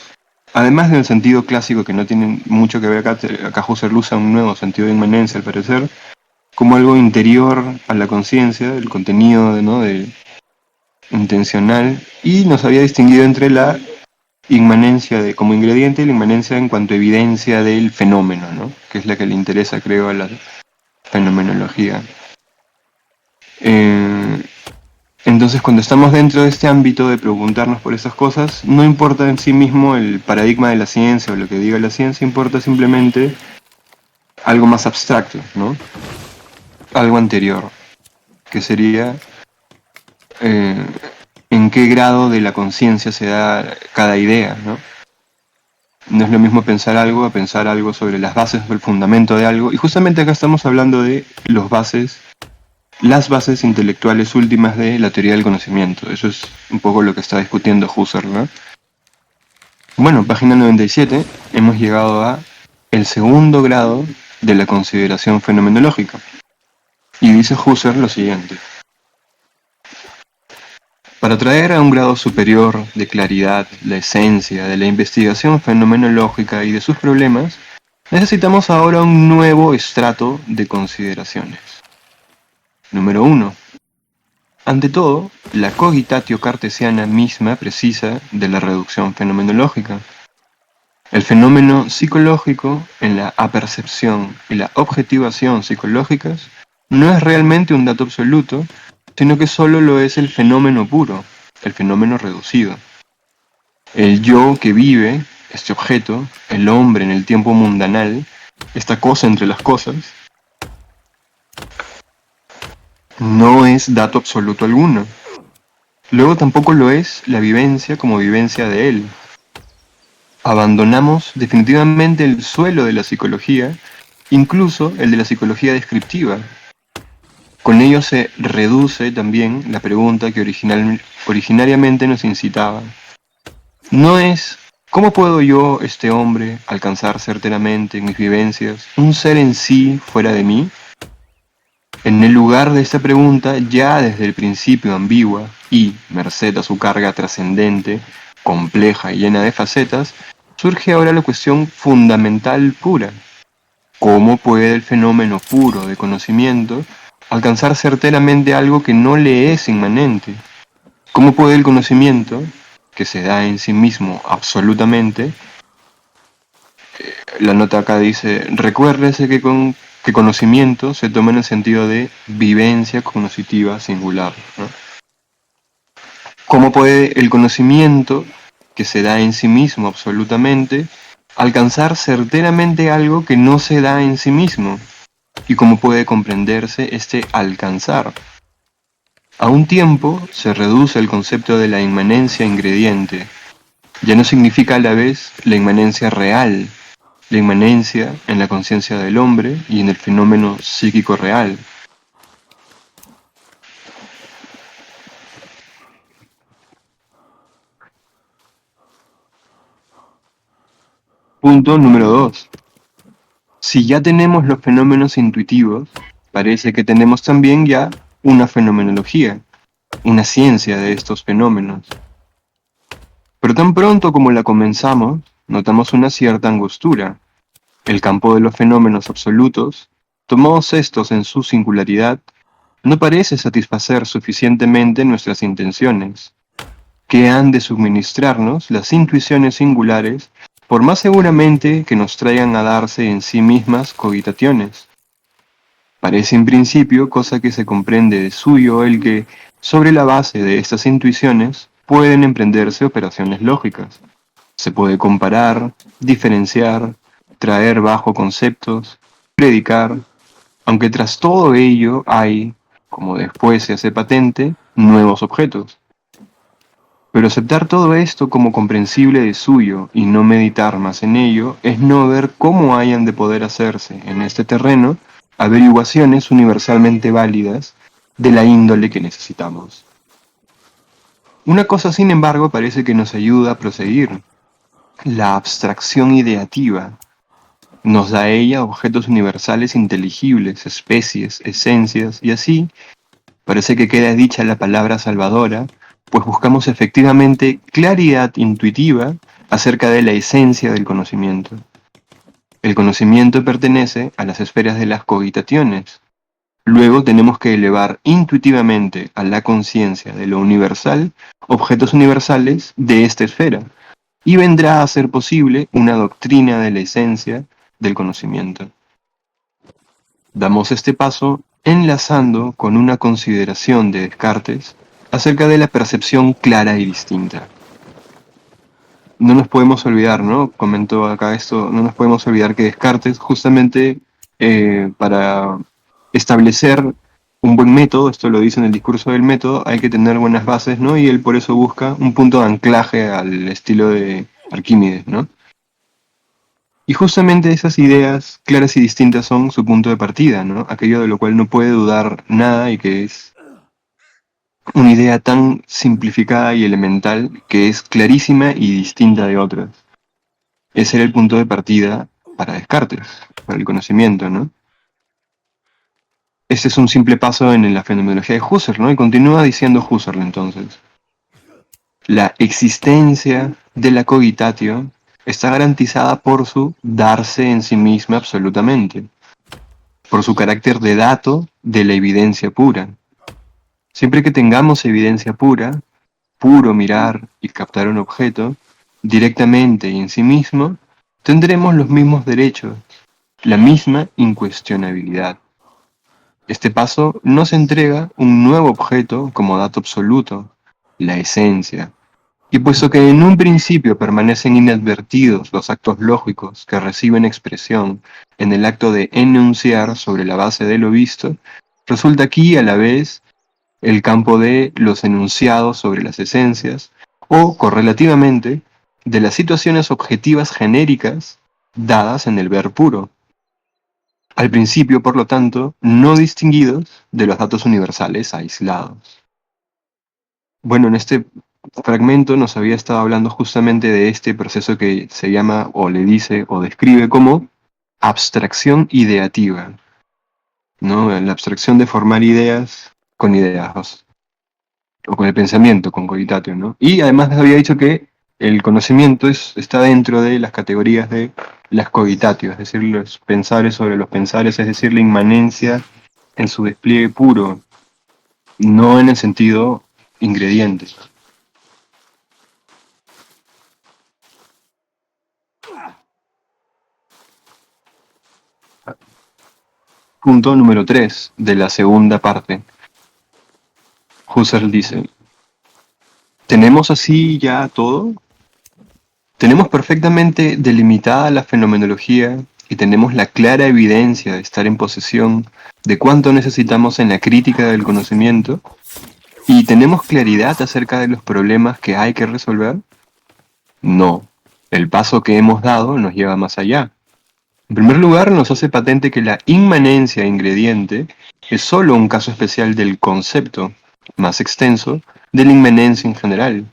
Además del sentido clásico que no tiene mucho que ver acá Husserl usa un nuevo sentido de inmanencia al parecer, como algo interior a la conciencia, el contenido ¿no? de intencional, y nos había distinguido entre la inmanencia como ingrediente y la inmanencia en cuanto a evidencia del fenómeno, ¿no? Que es la que le interesa creo a la fenomenología. Eh, Entonces, cuando estamos dentro de este ámbito de preguntarnos por esas cosas, no importa en sí mismo el paradigma de la ciencia o lo que diga la ciencia, importa simplemente algo más abstracto, ¿no? Algo anterior, que sería eh, en qué grado de la conciencia se da cada idea, ¿no? No es lo mismo pensar algo a pensar algo sobre las bases o el fundamento de algo. Y justamente acá estamos hablando de las bases intelectuales últimas de la teoría del conocimiento. Eso es un poco lo que está discutiendo Husserl, ¿no? Bueno, página 97, hemos llegado a el segundo grado de la consideración fenomenológica. Y dice Husserl lo siguiente. Para traer a un grado superior de claridad la esencia de la investigación fenomenológica y de sus problemas, necesitamos ahora un nuevo estrato de consideraciones. Número 1. Ante todo, la cogitatio cartesiana misma precisa de la reducción fenomenológica. El fenómeno psicológico en la apercepción y la objetivación psicológicas no es realmente un dato absoluto, sino que solo lo es el fenómeno puro, el fenómeno reducido. El yo que vive, este objeto, el hombre en el tiempo mundanal, esta cosa entre las cosas, no es dato absoluto alguno. Luego tampoco lo es la vivencia como vivencia de él. Abandonamos definitivamente el suelo de la psicología, incluso el de la psicología descriptiva. Con ello se reduce también la pregunta que originariamente nos incitaba. No es, ¿cómo puedo yo, este hombre, alcanzar certeramente en mis vivencias un ser en sí fuera de mí? En el lugar de esta pregunta, ya desde el principio ambigua y, merced a su carga trascendente, compleja y llena de facetas, surge ahora la cuestión fundamental pura. ¿Cómo puede el fenómeno puro de conocimiento alcanzar certeramente algo que no le es inmanente? ¿Cómo puede el conocimiento, que se da en sí mismo absolutamente, la nota acá dice, recuérdese que conocimiento se toma en el sentido de vivencia cognitiva singular, ¿no? ¿Cómo puede el conocimiento, que se da en sí mismo absolutamente, alcanzar certeramente algo que no se da en sí mismo? ¿Y cómo puede comprenderse este alcanzar? A un tiempo se reduce el concepto de la inmanencia ingrediente. Ya no significa a la vez la inmanencia real, la inmanencia en la conciencia del hombre y en el fenómeno psíquico real. Punto número 2. Si ya tenemos los fenómenos intuitivos, parece que tenemos también ya una fenomenología, una ciencia de estos fenómenos. Pero tan pronto como la comenzamos, notamos una cierta angostura. El campo de los fenómenos absolutos, tomados estos en su singularidad, no parece satisfacer suficientemente nuestras intenciones, que han de suministrarnos las intuiciones singulares, por más seguramente que nos traigan a darse en sí mismas cogitaciones. Parece en principio cosa que se comprende de suyo el que, sobre la base de estas intuiciones, pueden emprenderse operaciones lógicas. Se puede comparar, diferenciar, traer bajo conceptos, predicar, aunque tras todo ello hay, como después se hace patente, nuevos objetos. Pero aceptar todo esto como comprensible de suyo y no meditar más en ello es no ver cómo hayan de poder hacerse en este terreno averiguaciones universalmente válidas de la índole que necesitamos. Una cosa, sin embargo, parece que nos ayuda a proseguir: la abstracción ideativa. Nos da a ella objetos universales inteligibles, especies, esencias, y así parece que queda dicha la palabra salvadora, pues buscamos efectivamente claridad intuitiva acerca de la esencia del conocimiento. El conocimiento pertenece a las esferas de las cogitaciones. Luego tenemos que elevar intuitivamente a la conciencia de lo universal objetos universales de esta esfera, y vendrá a ser posible una doctrina de la esencia del conocimiento. Damos este paso enlazando con una consideración de Descartes acerca de la percepción clara y distinta. No nos podemos olvidar, ¿no? Comentó acá esto, no nos podemos olvidar que Descartes, justamente para establecer un buen método, esto lo dice en el discurso del método, hay que tener buenas bases, ¿no? Y él por eso busca un punto de anclaje al estilo de Arquímedes, ¿no? Y justamente esas ideas claras y distintas son su punto de partida, ¿no? Aquello de lo cual no puede dudar nada y que es una idea tan simplificada y elemental que es clarísima y distinta de otras. Ese era el punto de partida para Descartes, para el conocimiento, ¿no? Ese es un simple paso en la fenomenología de Husserl, ¿no? Y continúa diciendo Husserl entonces. La existencia de la cogitatio está garantizada por su darse en sí misma absolutamente, por su carácter de dato de la evidencia pura. Siempre que tengamos evidencia pura, puro mirar y captar un objeto, directamente y en sí mismo, tendremos los mismos derechos, la misma incuestionabilidad. Este paso nos entrega un nuevo objeto como dato absoluto, la esencia. Y puesto que en un principio permanecen inadvertidos los actos lógicos que reciben expresión en el acto de enunciar sobre la base de lo visto, resulta aquí a la vez el campo de los enunciados sobre las esencias, o correlativamente, de las situaciones objetivas genéricas dadas en el ver puro. Al principio, por lo tanto, no distinguidos de los datos universales aislados. Bueno, en este fragmento nos había estado hablando justamente de este proceso que se llama, o le dice, o describe como abstracción ideativa, ¿no? La abstracción de formar ideas con ideas, o con el pensamiento, con cogitatio, ¿no? Y además les había dicho que el conocimiento está dentro de las categorías de las cogitatio, es decir, los pensares sobre los pensares, es decir, la inmanencia en su despliegue puro, no en el sentido ingrediente. Punto número 3 de la segunda parte. Husserl dice, ¿tenemos así ya todo? Tenemos perfectamente delimitada la fenomenología y tenemos la clara evidencia de estar en posesión de cuánto necesitamos en la crítica del conocimiento y tenemos claridad acerca de los problemas que hay que resolver. No, el paso que hemos dado nos lleva más allá. En primer lugar, nos hace patente que la inmanencia ingrediente es solo un caso especial del concepto, más extenso, de la inmanencia en general.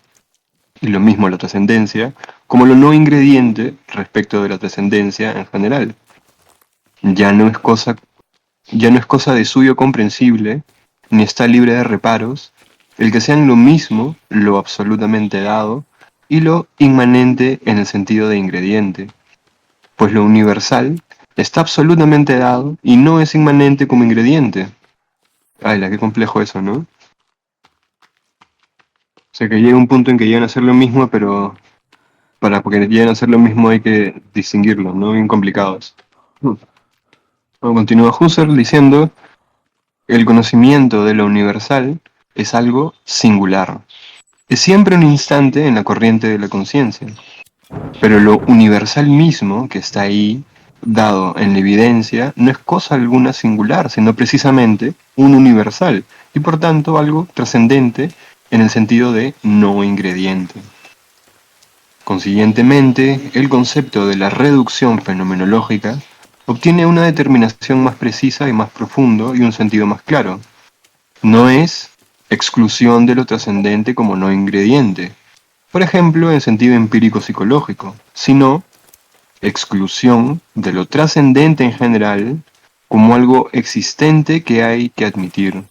Y lo mismo la trascendencia, como lo no ingrediente respecto de la trascendencia en general. Ya no es cosa, ya no es cosa de suyo comprensible, ni está libre de reparos, el que sean lo mismo, lo absolutamente dado, y lo inmanente en el sentido de ingrediente. Pues lo universal está absolutamente dado y no es inmanente como ingrediente. Ay, qué complejo eso, ¿no? O sea, que llega un punto en que llegan a ser lo mismo, pero porque lleguen a ser lo mismo hay que distinguirlos, ¿no? Bien complicados. Bueno, continúa Husserl diciendo, el conocimiento de lo universal es algo singular. Es siempre un instante en la corriente de la conciencia. Pero lo universal mismo, que está ahí, dado en la evidencia, no es cosa alguna singular, sino precisamente un universal, y por tanto algo trascendente en el sentido de no ingrediente. Consiguientemente, el concepto de la reducción fenomenológica obtiene una determinación más precisa y más profundo y un sentido más claro. No es exclusión de lo trascendente como no ingrediente, por ejemplo, en sentido empírico-psicológico, sino exclusión de lo trascendente en general como algo existente que hay que admitir.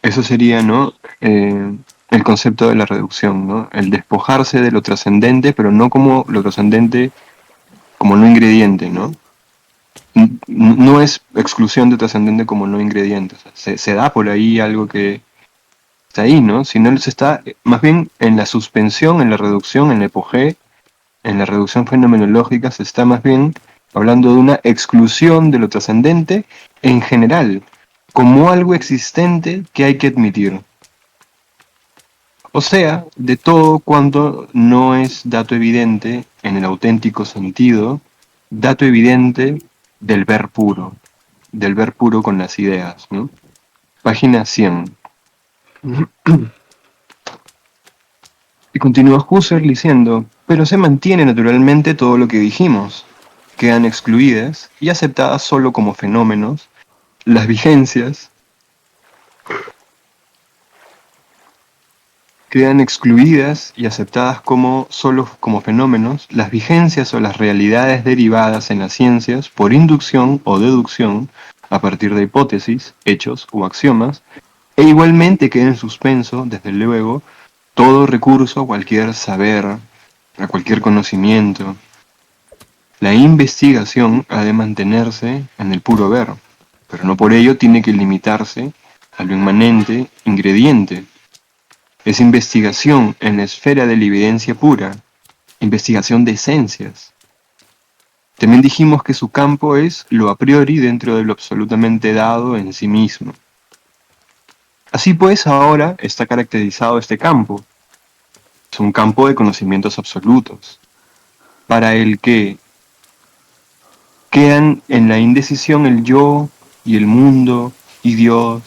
Eso sería, ¿no? El concepto de la reducción, ¿no? El despojarse de lo trascendente, pero no como lo trascendente como no ingrediente, ¿no? No es exclusión de trascendente como no ingrediente. O sea, se da por ahí algo que está ahí, ¿no? Sino se está más bien en la suspensión, en la reducción, en la epogé, en la reducción fenomenológica se está más bien hablando de una exclusión de lo trascendente en general, como algo existente que hay que admitir. O sea, de todo cuanto no es dato evidente en el auténtico sentido, dato evidente del ver puro con las ideas, ¿no? Página 100. Y continúa Husserl diciendo, pero se mantiene naturalmente todo lo que dijimos. Quedan excluidas y aceptadas solo como fenómenos las vigencias, quedan excluidas y aceptadas como solo como fenómenos las vigencias o las realidades derivadas en las ciencias por inducción o deducción a partir de hipótesis, hechos o axiomas, e igualmente queda en suspenso, desde luego, todo recurso a cualquier saber, a cualquier conocimiento. La investigación ha de mantenerse en el puro ver, pero no por ello tiene que limitarse a lo inmanente ingrediente. Es investigación en la esfera de la evidencia pura, investigación de esencias. También dijimos que su campo es lo a priori dentro de lo absolutamente dado en sí mismo. Así pues, ahora está caracterizado este campo. Es un campo de conocimientos absolutos, para el que quedan en la indecisión el yo y el mundo y Dios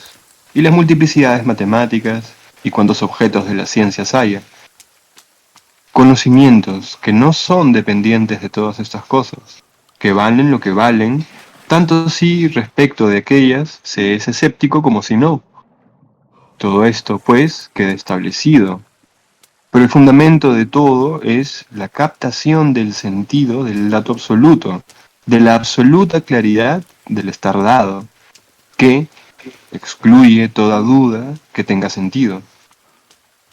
y las multiplicidades matemáticas y cuantos objetos de las ciencias haya. Conocimientos que no son dependientes de todas estas cosas, que valen lo que valen, tanto si respecto de aquellas se es escéptico como si no. Todo esto, pues, queda establecido. Pero el fundamento de todo es la captación del sentido del dato absoluto, de la absoluta claridad del estar dado, que excluye toda duda que tenga sentido.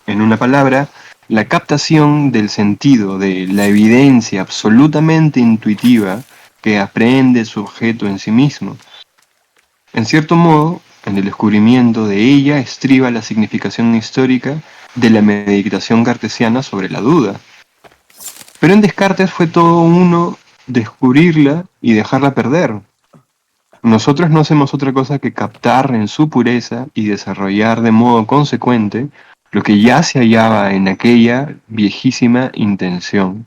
En una palabra, la captación del sentido de la evidencia absolutamente intuitiva que aprehende su objeto en sí mismo. En cierto modo, en el descubrimiento de ella estriba la significación histórica de la meditación cartesiana sobre la duda. Pero en Descartes fue todo uno descubrirla y dejarla perder. Nosotros no hacemos otra cosa que captar en su pureza y desarrollar de modo consecuente lo que ya se hallaba en aquella viejísima intención.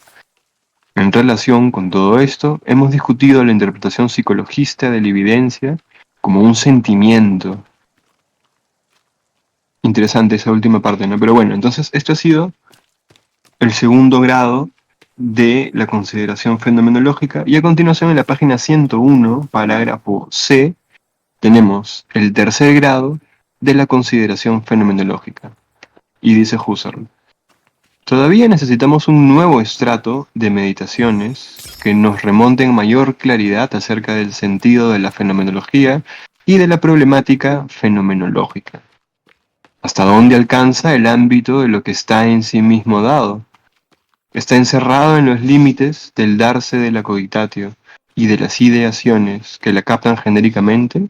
En relación con todo esto, hemos discutido la interpretación psicologista de la evidencia como un sentimiento. Interesante esa última parte, ¿no? Pero bueno, entonces esto ha sido el segundo grado de la consideración fenomenológica y a continuación en la página 101, parágrafo C, tenemos el tercer grado de la consideración fenomenológica. Y dice Husserl, todavía necesitamos un nuevo estrato de meditaciones que nos remonten mayor claridad acerca del sentido de la fenomenología y de la problemática fenomenológica. ¿Hasta dónde alcanza el ámbito de lo que está en sí mismo dado? Está encerrado en los límites del darse de la cogitatio y de las ideaciones que la captan genéricamente.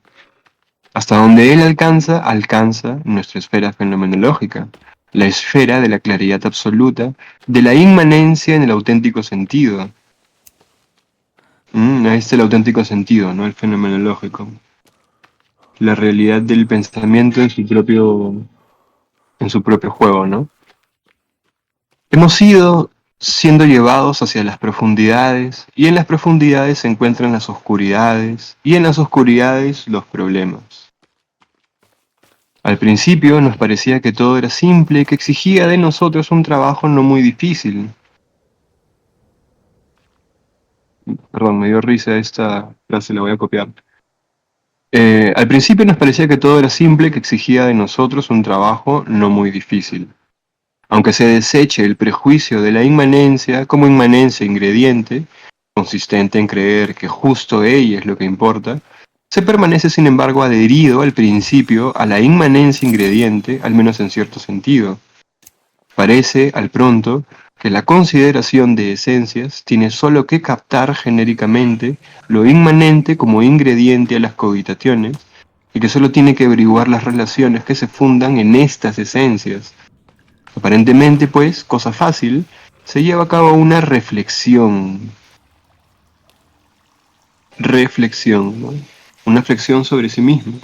Hasta donde él alcanza, alcanza nuestra esfera fenomenológica, la esfera de la claridad absoluta, de la inmanencia en el auténtico sentido. Este es el auténtico sentido, no el fenomenológico. La realidad del pensamiento en su propio juego, ¿no? Hemos ido siendo llevados hacia las profundidades, y en las profundidades se encuentran las oscuridades, y en las oscuridades los problemas. Al principio nos parecía que todo era simple y que exigía de nosotros un trabajo no muy difícil. Perdón, me dio risa esta frase, la voy a copiar. Al principio nos parecía que todo era simple, que exigía de nosotros un trabajo no muy difícil. Aunque se deseche el prejuicio de la inmanencia como inmanencia ingrediente, consistente en creer que justo ella es lo que importa, se permanece sin embargo adherido al principio a la inmanencia ingrediente, al menos en cierto sentido. Parece, al pronto, que la consideración de esencias tiene sólo que captar genéricamente lo inmanente como ingrediente a las cogitaciones, y que sólo tiene que averiguar las relaciones que se fundan en estas esencias. Aparentemente, pues, cosa fácil, se lleva a cabo una reflexión. Reflexión, ¿no? Una flexión sobre sí mismo.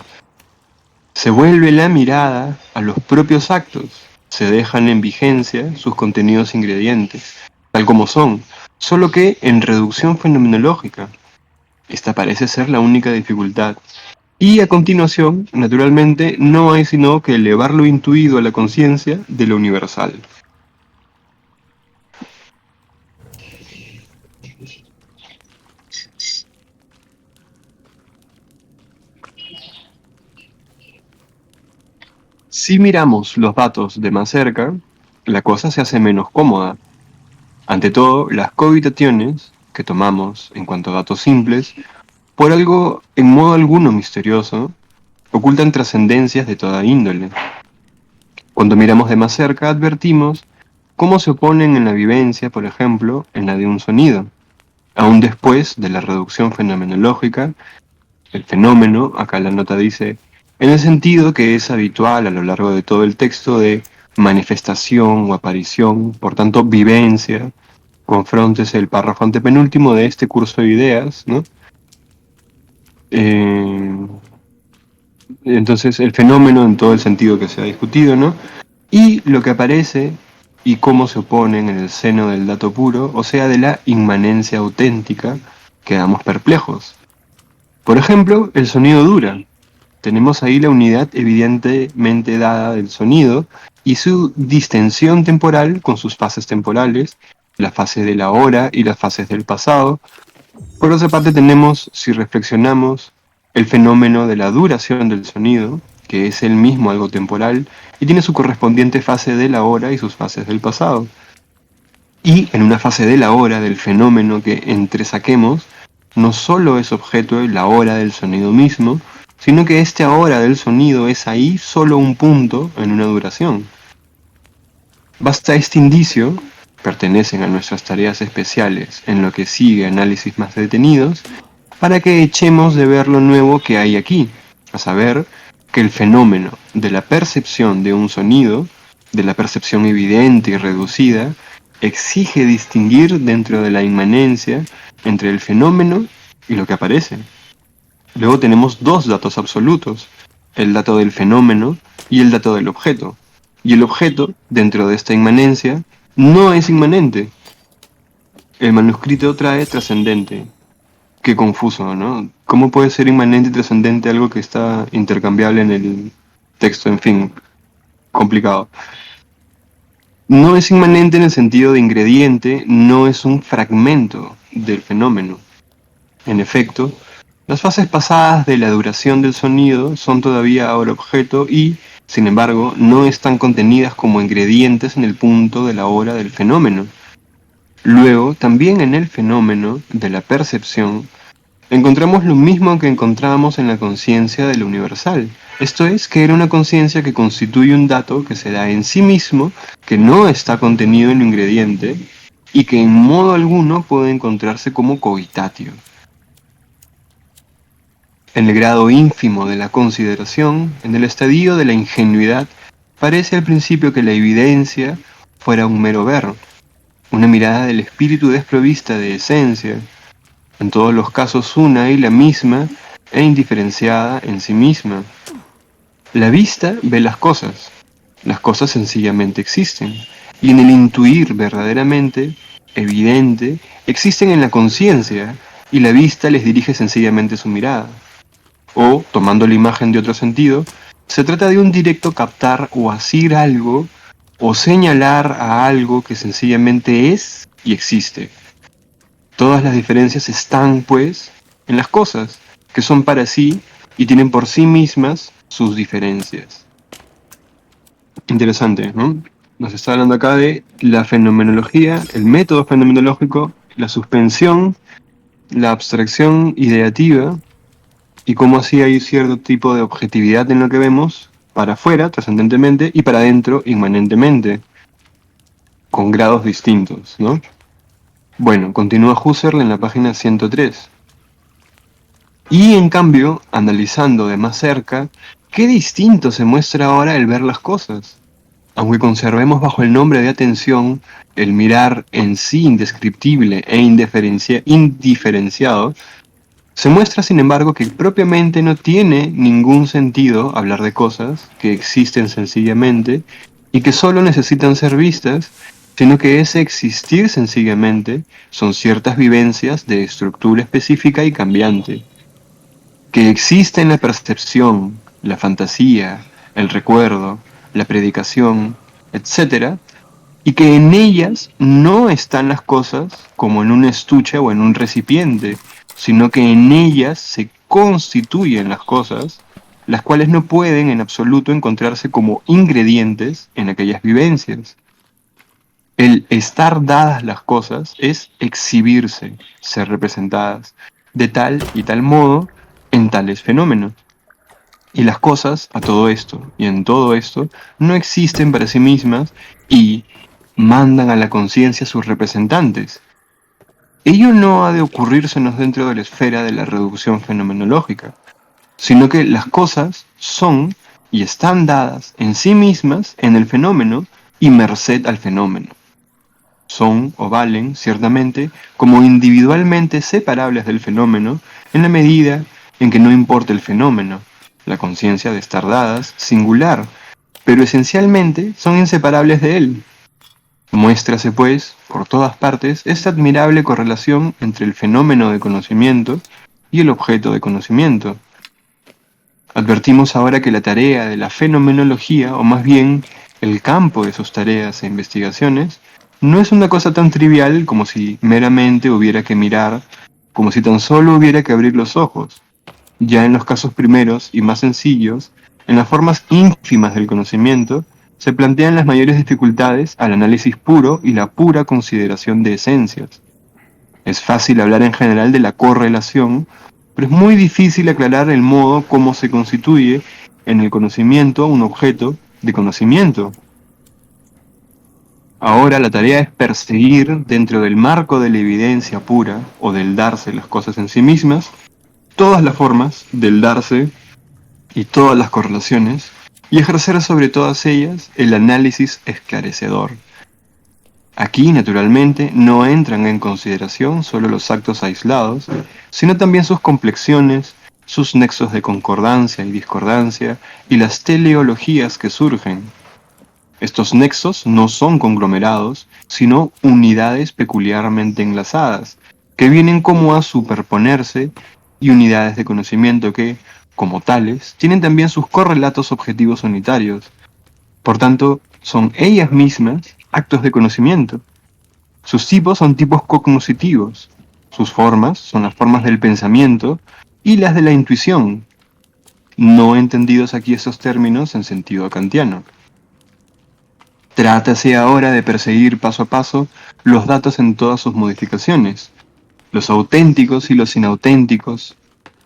Se vuelve la mirada a los propios actos, Se dejan en vigencia sus contenidos ingredientes, tal como son, solo que en reducción fenomenológica. Esta parece ser la única dificultad. Y a continuación, naturalmente, no hay sino que elevar lo intuido a la conciencia de lo universal. Si miramos los datos de más cerca, la cosa se hace menos cómoda. Ante todo, las cohabitaciones que tomamos en cuanto a datos simples, por algo en modo alguno misterioso, ocultan trascendencias de toda índole. Cuando miramos de más cerca, advertimos cómo se oponen en la vivencia, por ejemplo, en la de un sonido. Aún después de la reducción fenomenológica, el fenómeno, acá la nota dice, en el sentido que es habitual a lo largo de todo el texto de manifestación o aparición, por tanto, vivencia, confrontes el párrafo antepenúltimo de este curso de ideas, ¿no? Eh, entonces, el fenómeno en todo el sentido que se ha discutido, ¿no? Y lo que aparece y cómo se oponen en el seno del dato puro, o sea, de la inmanencia auténtica, quedamos perplejos. Por ejemplo, el sonido dura. Tenemos ahí la unidad evidentemente dada del sonido y su distensión temporal con sus fases temporales, la fase de la hora y las fases del pasado. Por otra parte tenemos, si reflexionamos, el fenómeno de la duración del sonido, que es el mismo algo temporal, y tiene su correspondiente fase de la hora y sus fases del pasado. Y en una fase de la hora del fenómeno que entresaquemos, no solo es objeto de la hora del sonido mismo, sino que este ahora del sonido es ahí solo un punto en una duración. Basta este indicio, pertenecen a nuestras tareas especiales en lo que sigue análisis más detenidos, para que echemos de ver lo nuevo que hay aquí, a saber, que el fenómeno de la percepción de un sonido, de la percepción evidente y reducida, exige distinguir dentro de la inmanencia entre el fenómeno y lo que aparece. Luego tenemos dos datos absolutos, el dato del fenómeno y el dato del objeto. Y el objeto, dentro de esta inmanencia, no es inmanente. El manuscrito trae trascendente. Qué confuso, ¿no? ¿Cómo puede ser inmanente y trascendente algo que está intercambiable en el texto? En fin, complicado. No es inmanente en el sentido de ingrediente, no es un fragmento del fenómeno. En efecto, las fases pasadas de la duración del sonido son todavía ahora objeto y, sin embargo, no están contenidas como ingredientes en el punto de la hora del fenómeno. Luego, también en el fenómeno de la percepción, encontramos lo mismo que encontramos en la conciencia de lo universal. Esto es, que era una conciencia que constituye un dato que se da en sí mismo, que no está contenido en lo ingrediente y que en modo alguno puede encontrarse como cogitatio. En el grado ínfimo de la consideración, en el estadio de la ingenuidad, parece al principio que la evidencia fuera un mero ver, una mirada del espíritu desprovista de esencia, en todos los casos una y la misma e indiferenciada en sí misma. La vista ve las cosas sencillamente existen, y en el intuir verdaderamente, evidente, existen en la conciencia, y la vista les dirige sencillamente su mirada. O, tomando la imagen de otro sentido, se trata de un directo captar o asir algo, o señalar a algo que sencillamente es y existe. Todas las diferencias están, pues, en las cosas, que son para sí y tienen por sí mismas sus diferencias. Interesante, ¿no? Nos está hablando acá de la fenomenología, el método fenomenológico, la suspensión, la abstracción ideativa y cómo así hay cierto tipo de objetividad en lo que vemos, para afuera, trascendentemente, y para adentro, inmanentemente, con grados distintos, ¿no? Bueno, continúa Husserl en la página 103. Y en cambio, analizando de más cerca, qué distinto se muestra ahora el ver las cosas. Aunque conservemos bajo el nombre de atención el mirar en sí indescriptible e indiferenciado, se muestra sin embargo que propiamente no tiene ningún sentido hablar de cosas que existen sencillamente y que solo necesitan ser vistas, sino que ese existir sencillamente son ciertas vivencias de estructura específica y cambiante, que existe en la percepción, la fantasía, el recuerdo, la predicación, etcétera, y que en ellas no están las cosas como en un estuche o en un recipiente, sino que en ellas se constituyen las cosas, las cuales no pueden en absoluto encontrarse como ingredientes en aquellas vivencias. El estar dadas las cosas es exhibirse, ser representadas, de tal y tal modo en tales fenómenos. Y las cosas, a todo esto y en todo esto, no existen para sí mismas y mandan a la conciencia sus representantes. Ello no ha de ocurrírsenos dentro de la esfera de la reducción fenomenológica, sino que las cosas son y están dadas en sí mismas en el fenómeno y merced al fenómeno. Son o valen, ciertamente, como individualmente separables del fenómeno en la medida en que no importa el fenómeno, la conciencia de estar dadas, singular, pero esencialmente son inseparables de él. Muéstrase, pues, por todas partes esta admirable correlación entre el fenómeno de conocimiento y el objeto de conocimiento. Advertimos ahora que la tarea de la fenomenología, o más bien el campo de sus tareas e investigaciones, no es una cosa tan trivial como si meramente hubiera que mirar, como si tan solo hubiera que abrir los ojos. Ya en los casos primeros y más sencillos, en las formas ínfimas del conocimiento, se plantean las mayores dificultades al análisis puro y la pura consideración de esencias. Es fácil hablar en general de la correlación, pero es muy difícil aclarar el modo como se constituye en el conocimiento un objeto de conocimiento. Ahora la tarea es perseguir, dentro del marco de la evidencia pura o del darse las cosas en sí mismas, todas las formas del darse y todas las correlaciones, y ejercer sobre todas ellas el análisis esclarecedor. Aquí, naturalmente, no entran en consideración solo los actos aislados, sino también sus complexiones, sus nexos de concordancia y discordancia, y las teleologías que surgen. Estos nexos no son conglomerados, sino unidades peculiarmente enlazadas, que vienen como a superponerse, y unidades de conocimiento que, como tales, tienen también sus correlatos objetivos unitarios. Por tanto, son ellas mismas actos de conocimiento. Sus tipos son tipos cognoscitivos, sus formas son las formas del pensamiento y las de la intuición, no entendidos aquí estos términos en sentido kantiano. Trátase ahora de perseguir paso a paso los datos en todas sus modificaciones, los auténticos y los inauténticos,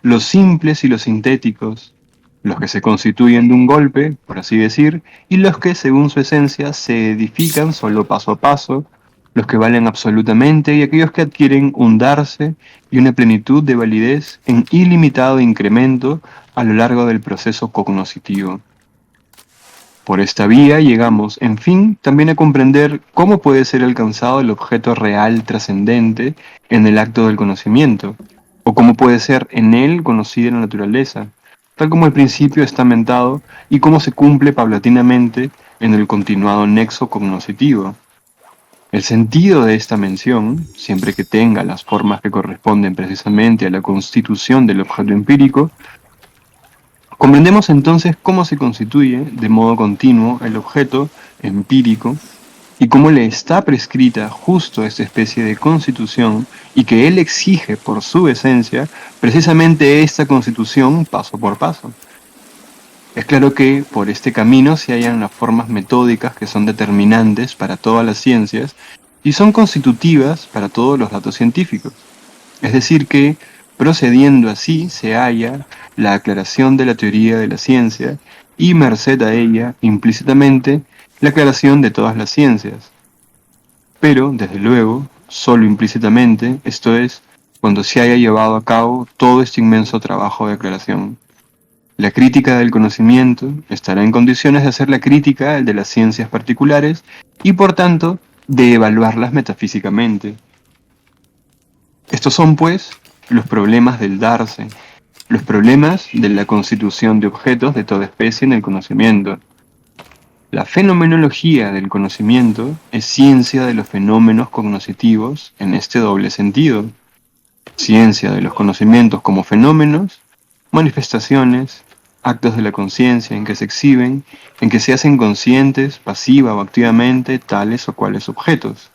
los simples y los sintéticos, los que se constituyen de un golpe, por así decir, y los que, según su esencia, se edifican solo paso a paso, los que valen absolutamente y aquellos que adquieren un darse y una plenitud de validez en ilimitado incremento a lo largo del proceso cognoscitivo. Por esta vía llegamos, en fin, también a comprender cómo puede ser alcanzado el objeto real trascendente en el acto del conocimiento, o cómo puede ser en él conocida la naturaleza, tal como el principio está mentado y cómo se cumple paulatinamente en el continuado nexo cognoscitivo. El sentido de esta mención, siempre que tenga las formas que corresponden precisamente a la constitución del objeto empírico, comprendemos entonces cómo se constituye de modo continuo el objeto empírico y cómo le está prescrita justo esta especie de constitución y que él exige por su esencia precisamente esta constitución paso por paso. Es claro que por este camino se hallan las formas metódicas que son determinantes para todas las ciencias y son constitutivas para todos los datos científicos. Es decir que, procediendo así, se halla la aclaración de la teoría de la ciencia y, merced a ella, implícitamente, la aclaración de todas las ciencias. Pero, desde luego, solo implícitamente, esto es, cuando se haya llevado a cabo todo este inmenso trabajo de aclaración. La crítica del conocimiento estará en condiciones de hacer la crítica de las ciencias particulares y, por tanto, de evaluarlas metafísicamente. Estos son, pues, los problemas del darse, los problemas de la constitución de objetos de toda especie en el conocimiento. La fenomenología del conocimiento es ciencia de los fenómenos cognitivos en este doble sentido. Ciencia de los conocimientos como fenómenos, manifestaciones, actos de la conciencia en que se exhiben, en que se hacen conscientes, pasiva o activamente, tales o cuales objetos.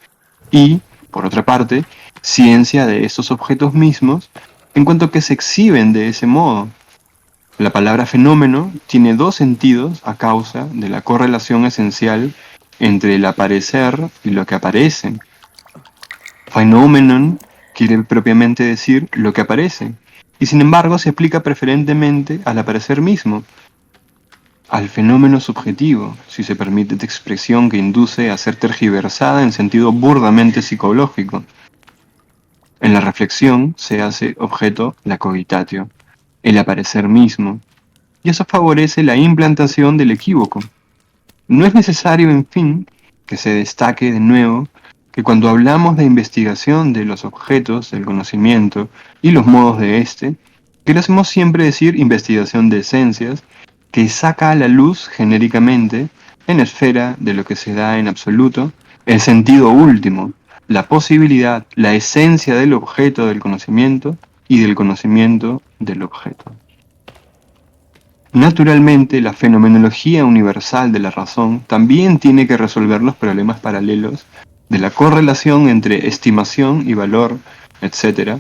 Y, por otra parte, ciencia de estos objetos mismos, en cuanto que se exhiben de ese modo. La palabra fenómeno tiene dos sentidos a causa de la correlación esencial entre el aparecer y lo que aparece. Phenomenon quiere propiamente decir lo que aparece, y sin embargo se aplica preferentemente al aparecer mismo, al fenómeno subjetivo, si se permite esta expresión que induce a ser tergiversada en sentido burdamente psicológico. En la reflexión se hace objeto la cogitatio, el aparecer mismo, y eso favorece la implantación del equívoco. No es necesario, en fin, que se destaque de nuevo que cuando hablamos de investigación de los objetos del conocimiento y los modos de éste, queremos siempre decir investigación de esencias, que saca a la luz genéricamente, en esfera de lo que se da en absoluto, el sentido último, la posibilidad, la esencia del objeto del conocimiento y del conocimiento del objeto. Naturalmente, la fenomenología universal de la razón también tiene que resolver los problemas paralelos de la correlación entre estimación y valor, etc.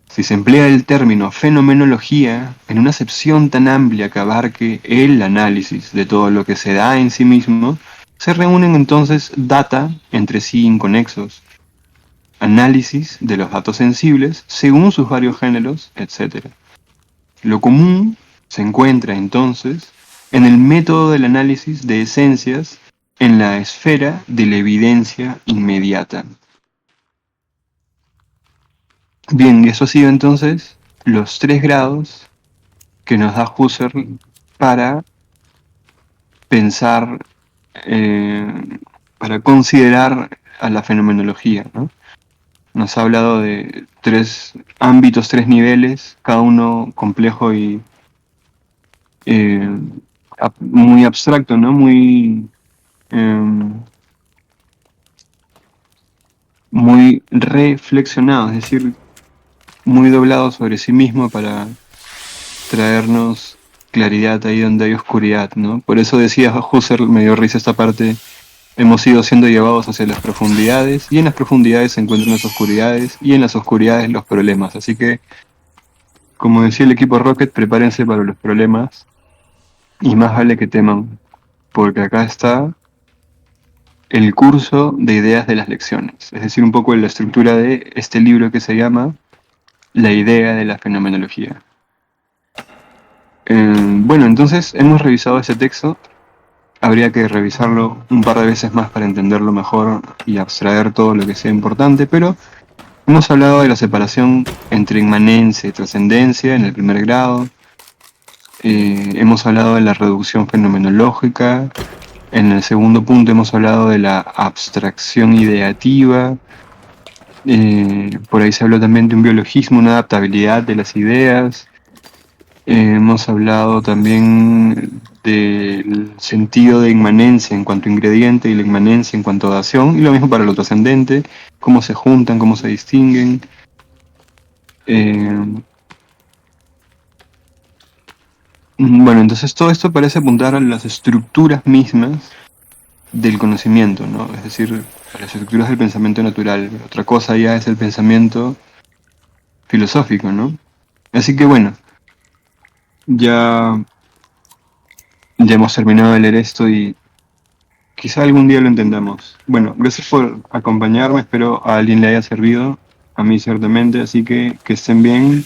Si se emplea el término fenomenología en una acepción tan amplia que abarque el análisis de todo lo que se da en sí mismo, se reúnen entonces data entre sí inconexos, análisis de los datos sensibles según sus varios géneros, etc. Lo común se encuentra entonces en el método del análisis de esencias en la esfera de la evidencia inmediata. Bien, y eso ha sido entonces los 3 grados que nos da Husserl para pensar, para considerar a la fenomenología, ¿no? Nos ha hablado de 3 ámbitos, 3 niveles, cada uno complejo y eh, muy abstracto, ¿no? Muy reflexionado, es decir, muy doblado sobre sí mismo para traernos claridad ahí donde hay oscuridad, ¿no? Por eso decía Husserl, me dio risa esta parte, hemos ido siendo llevados hacia las profundidades, y en las profundidades se encuentran las oscuridades, y en las oscuridades los problemas. Así que, como decía el equipo Rocket, prepárense para los problemas, y más vale que teman, porque acá está el curso de ideas de las lecciones, es decir, un poco la estructura de este libro que se llama La idea de la fenomenología. Bueno, entonces hemos revisado ese texto, habría que revisarlo un par de veces más para entenderlo mejor y abstraer todo lo que sea importante, pero hemos hablado de la separación entre inmanencia y trascendencia en el primer grado, hemos hablado de la reducción fenomenológica. En el segundo punto hemos hablado de la abstracción ideativa, por ahí se habló también de un biologismo, una adaptabilidad de las ideas, hemos hablado también del sentido de inmanencia en cuanto a ingrediente y la inmanencia en cuanto a dación, y lo mismo para lo trascendente, cómo se juntan, cómo se distinguen. Bueno, entonces todo esto parece apuntar a las estructuras mismas del conocimiento, ¿no? Es decir, a las estructuras del pensamiento natural. Otra cosa ya es el pensamiento filosófico, ¿no? Así que bueno, ya, ya hemos terminado de leer esto y quizá algún día lo entendamos. Bueno, gracias por acompañarme, espero a alguien le haya servido, a mí ciertamente, así que estén bien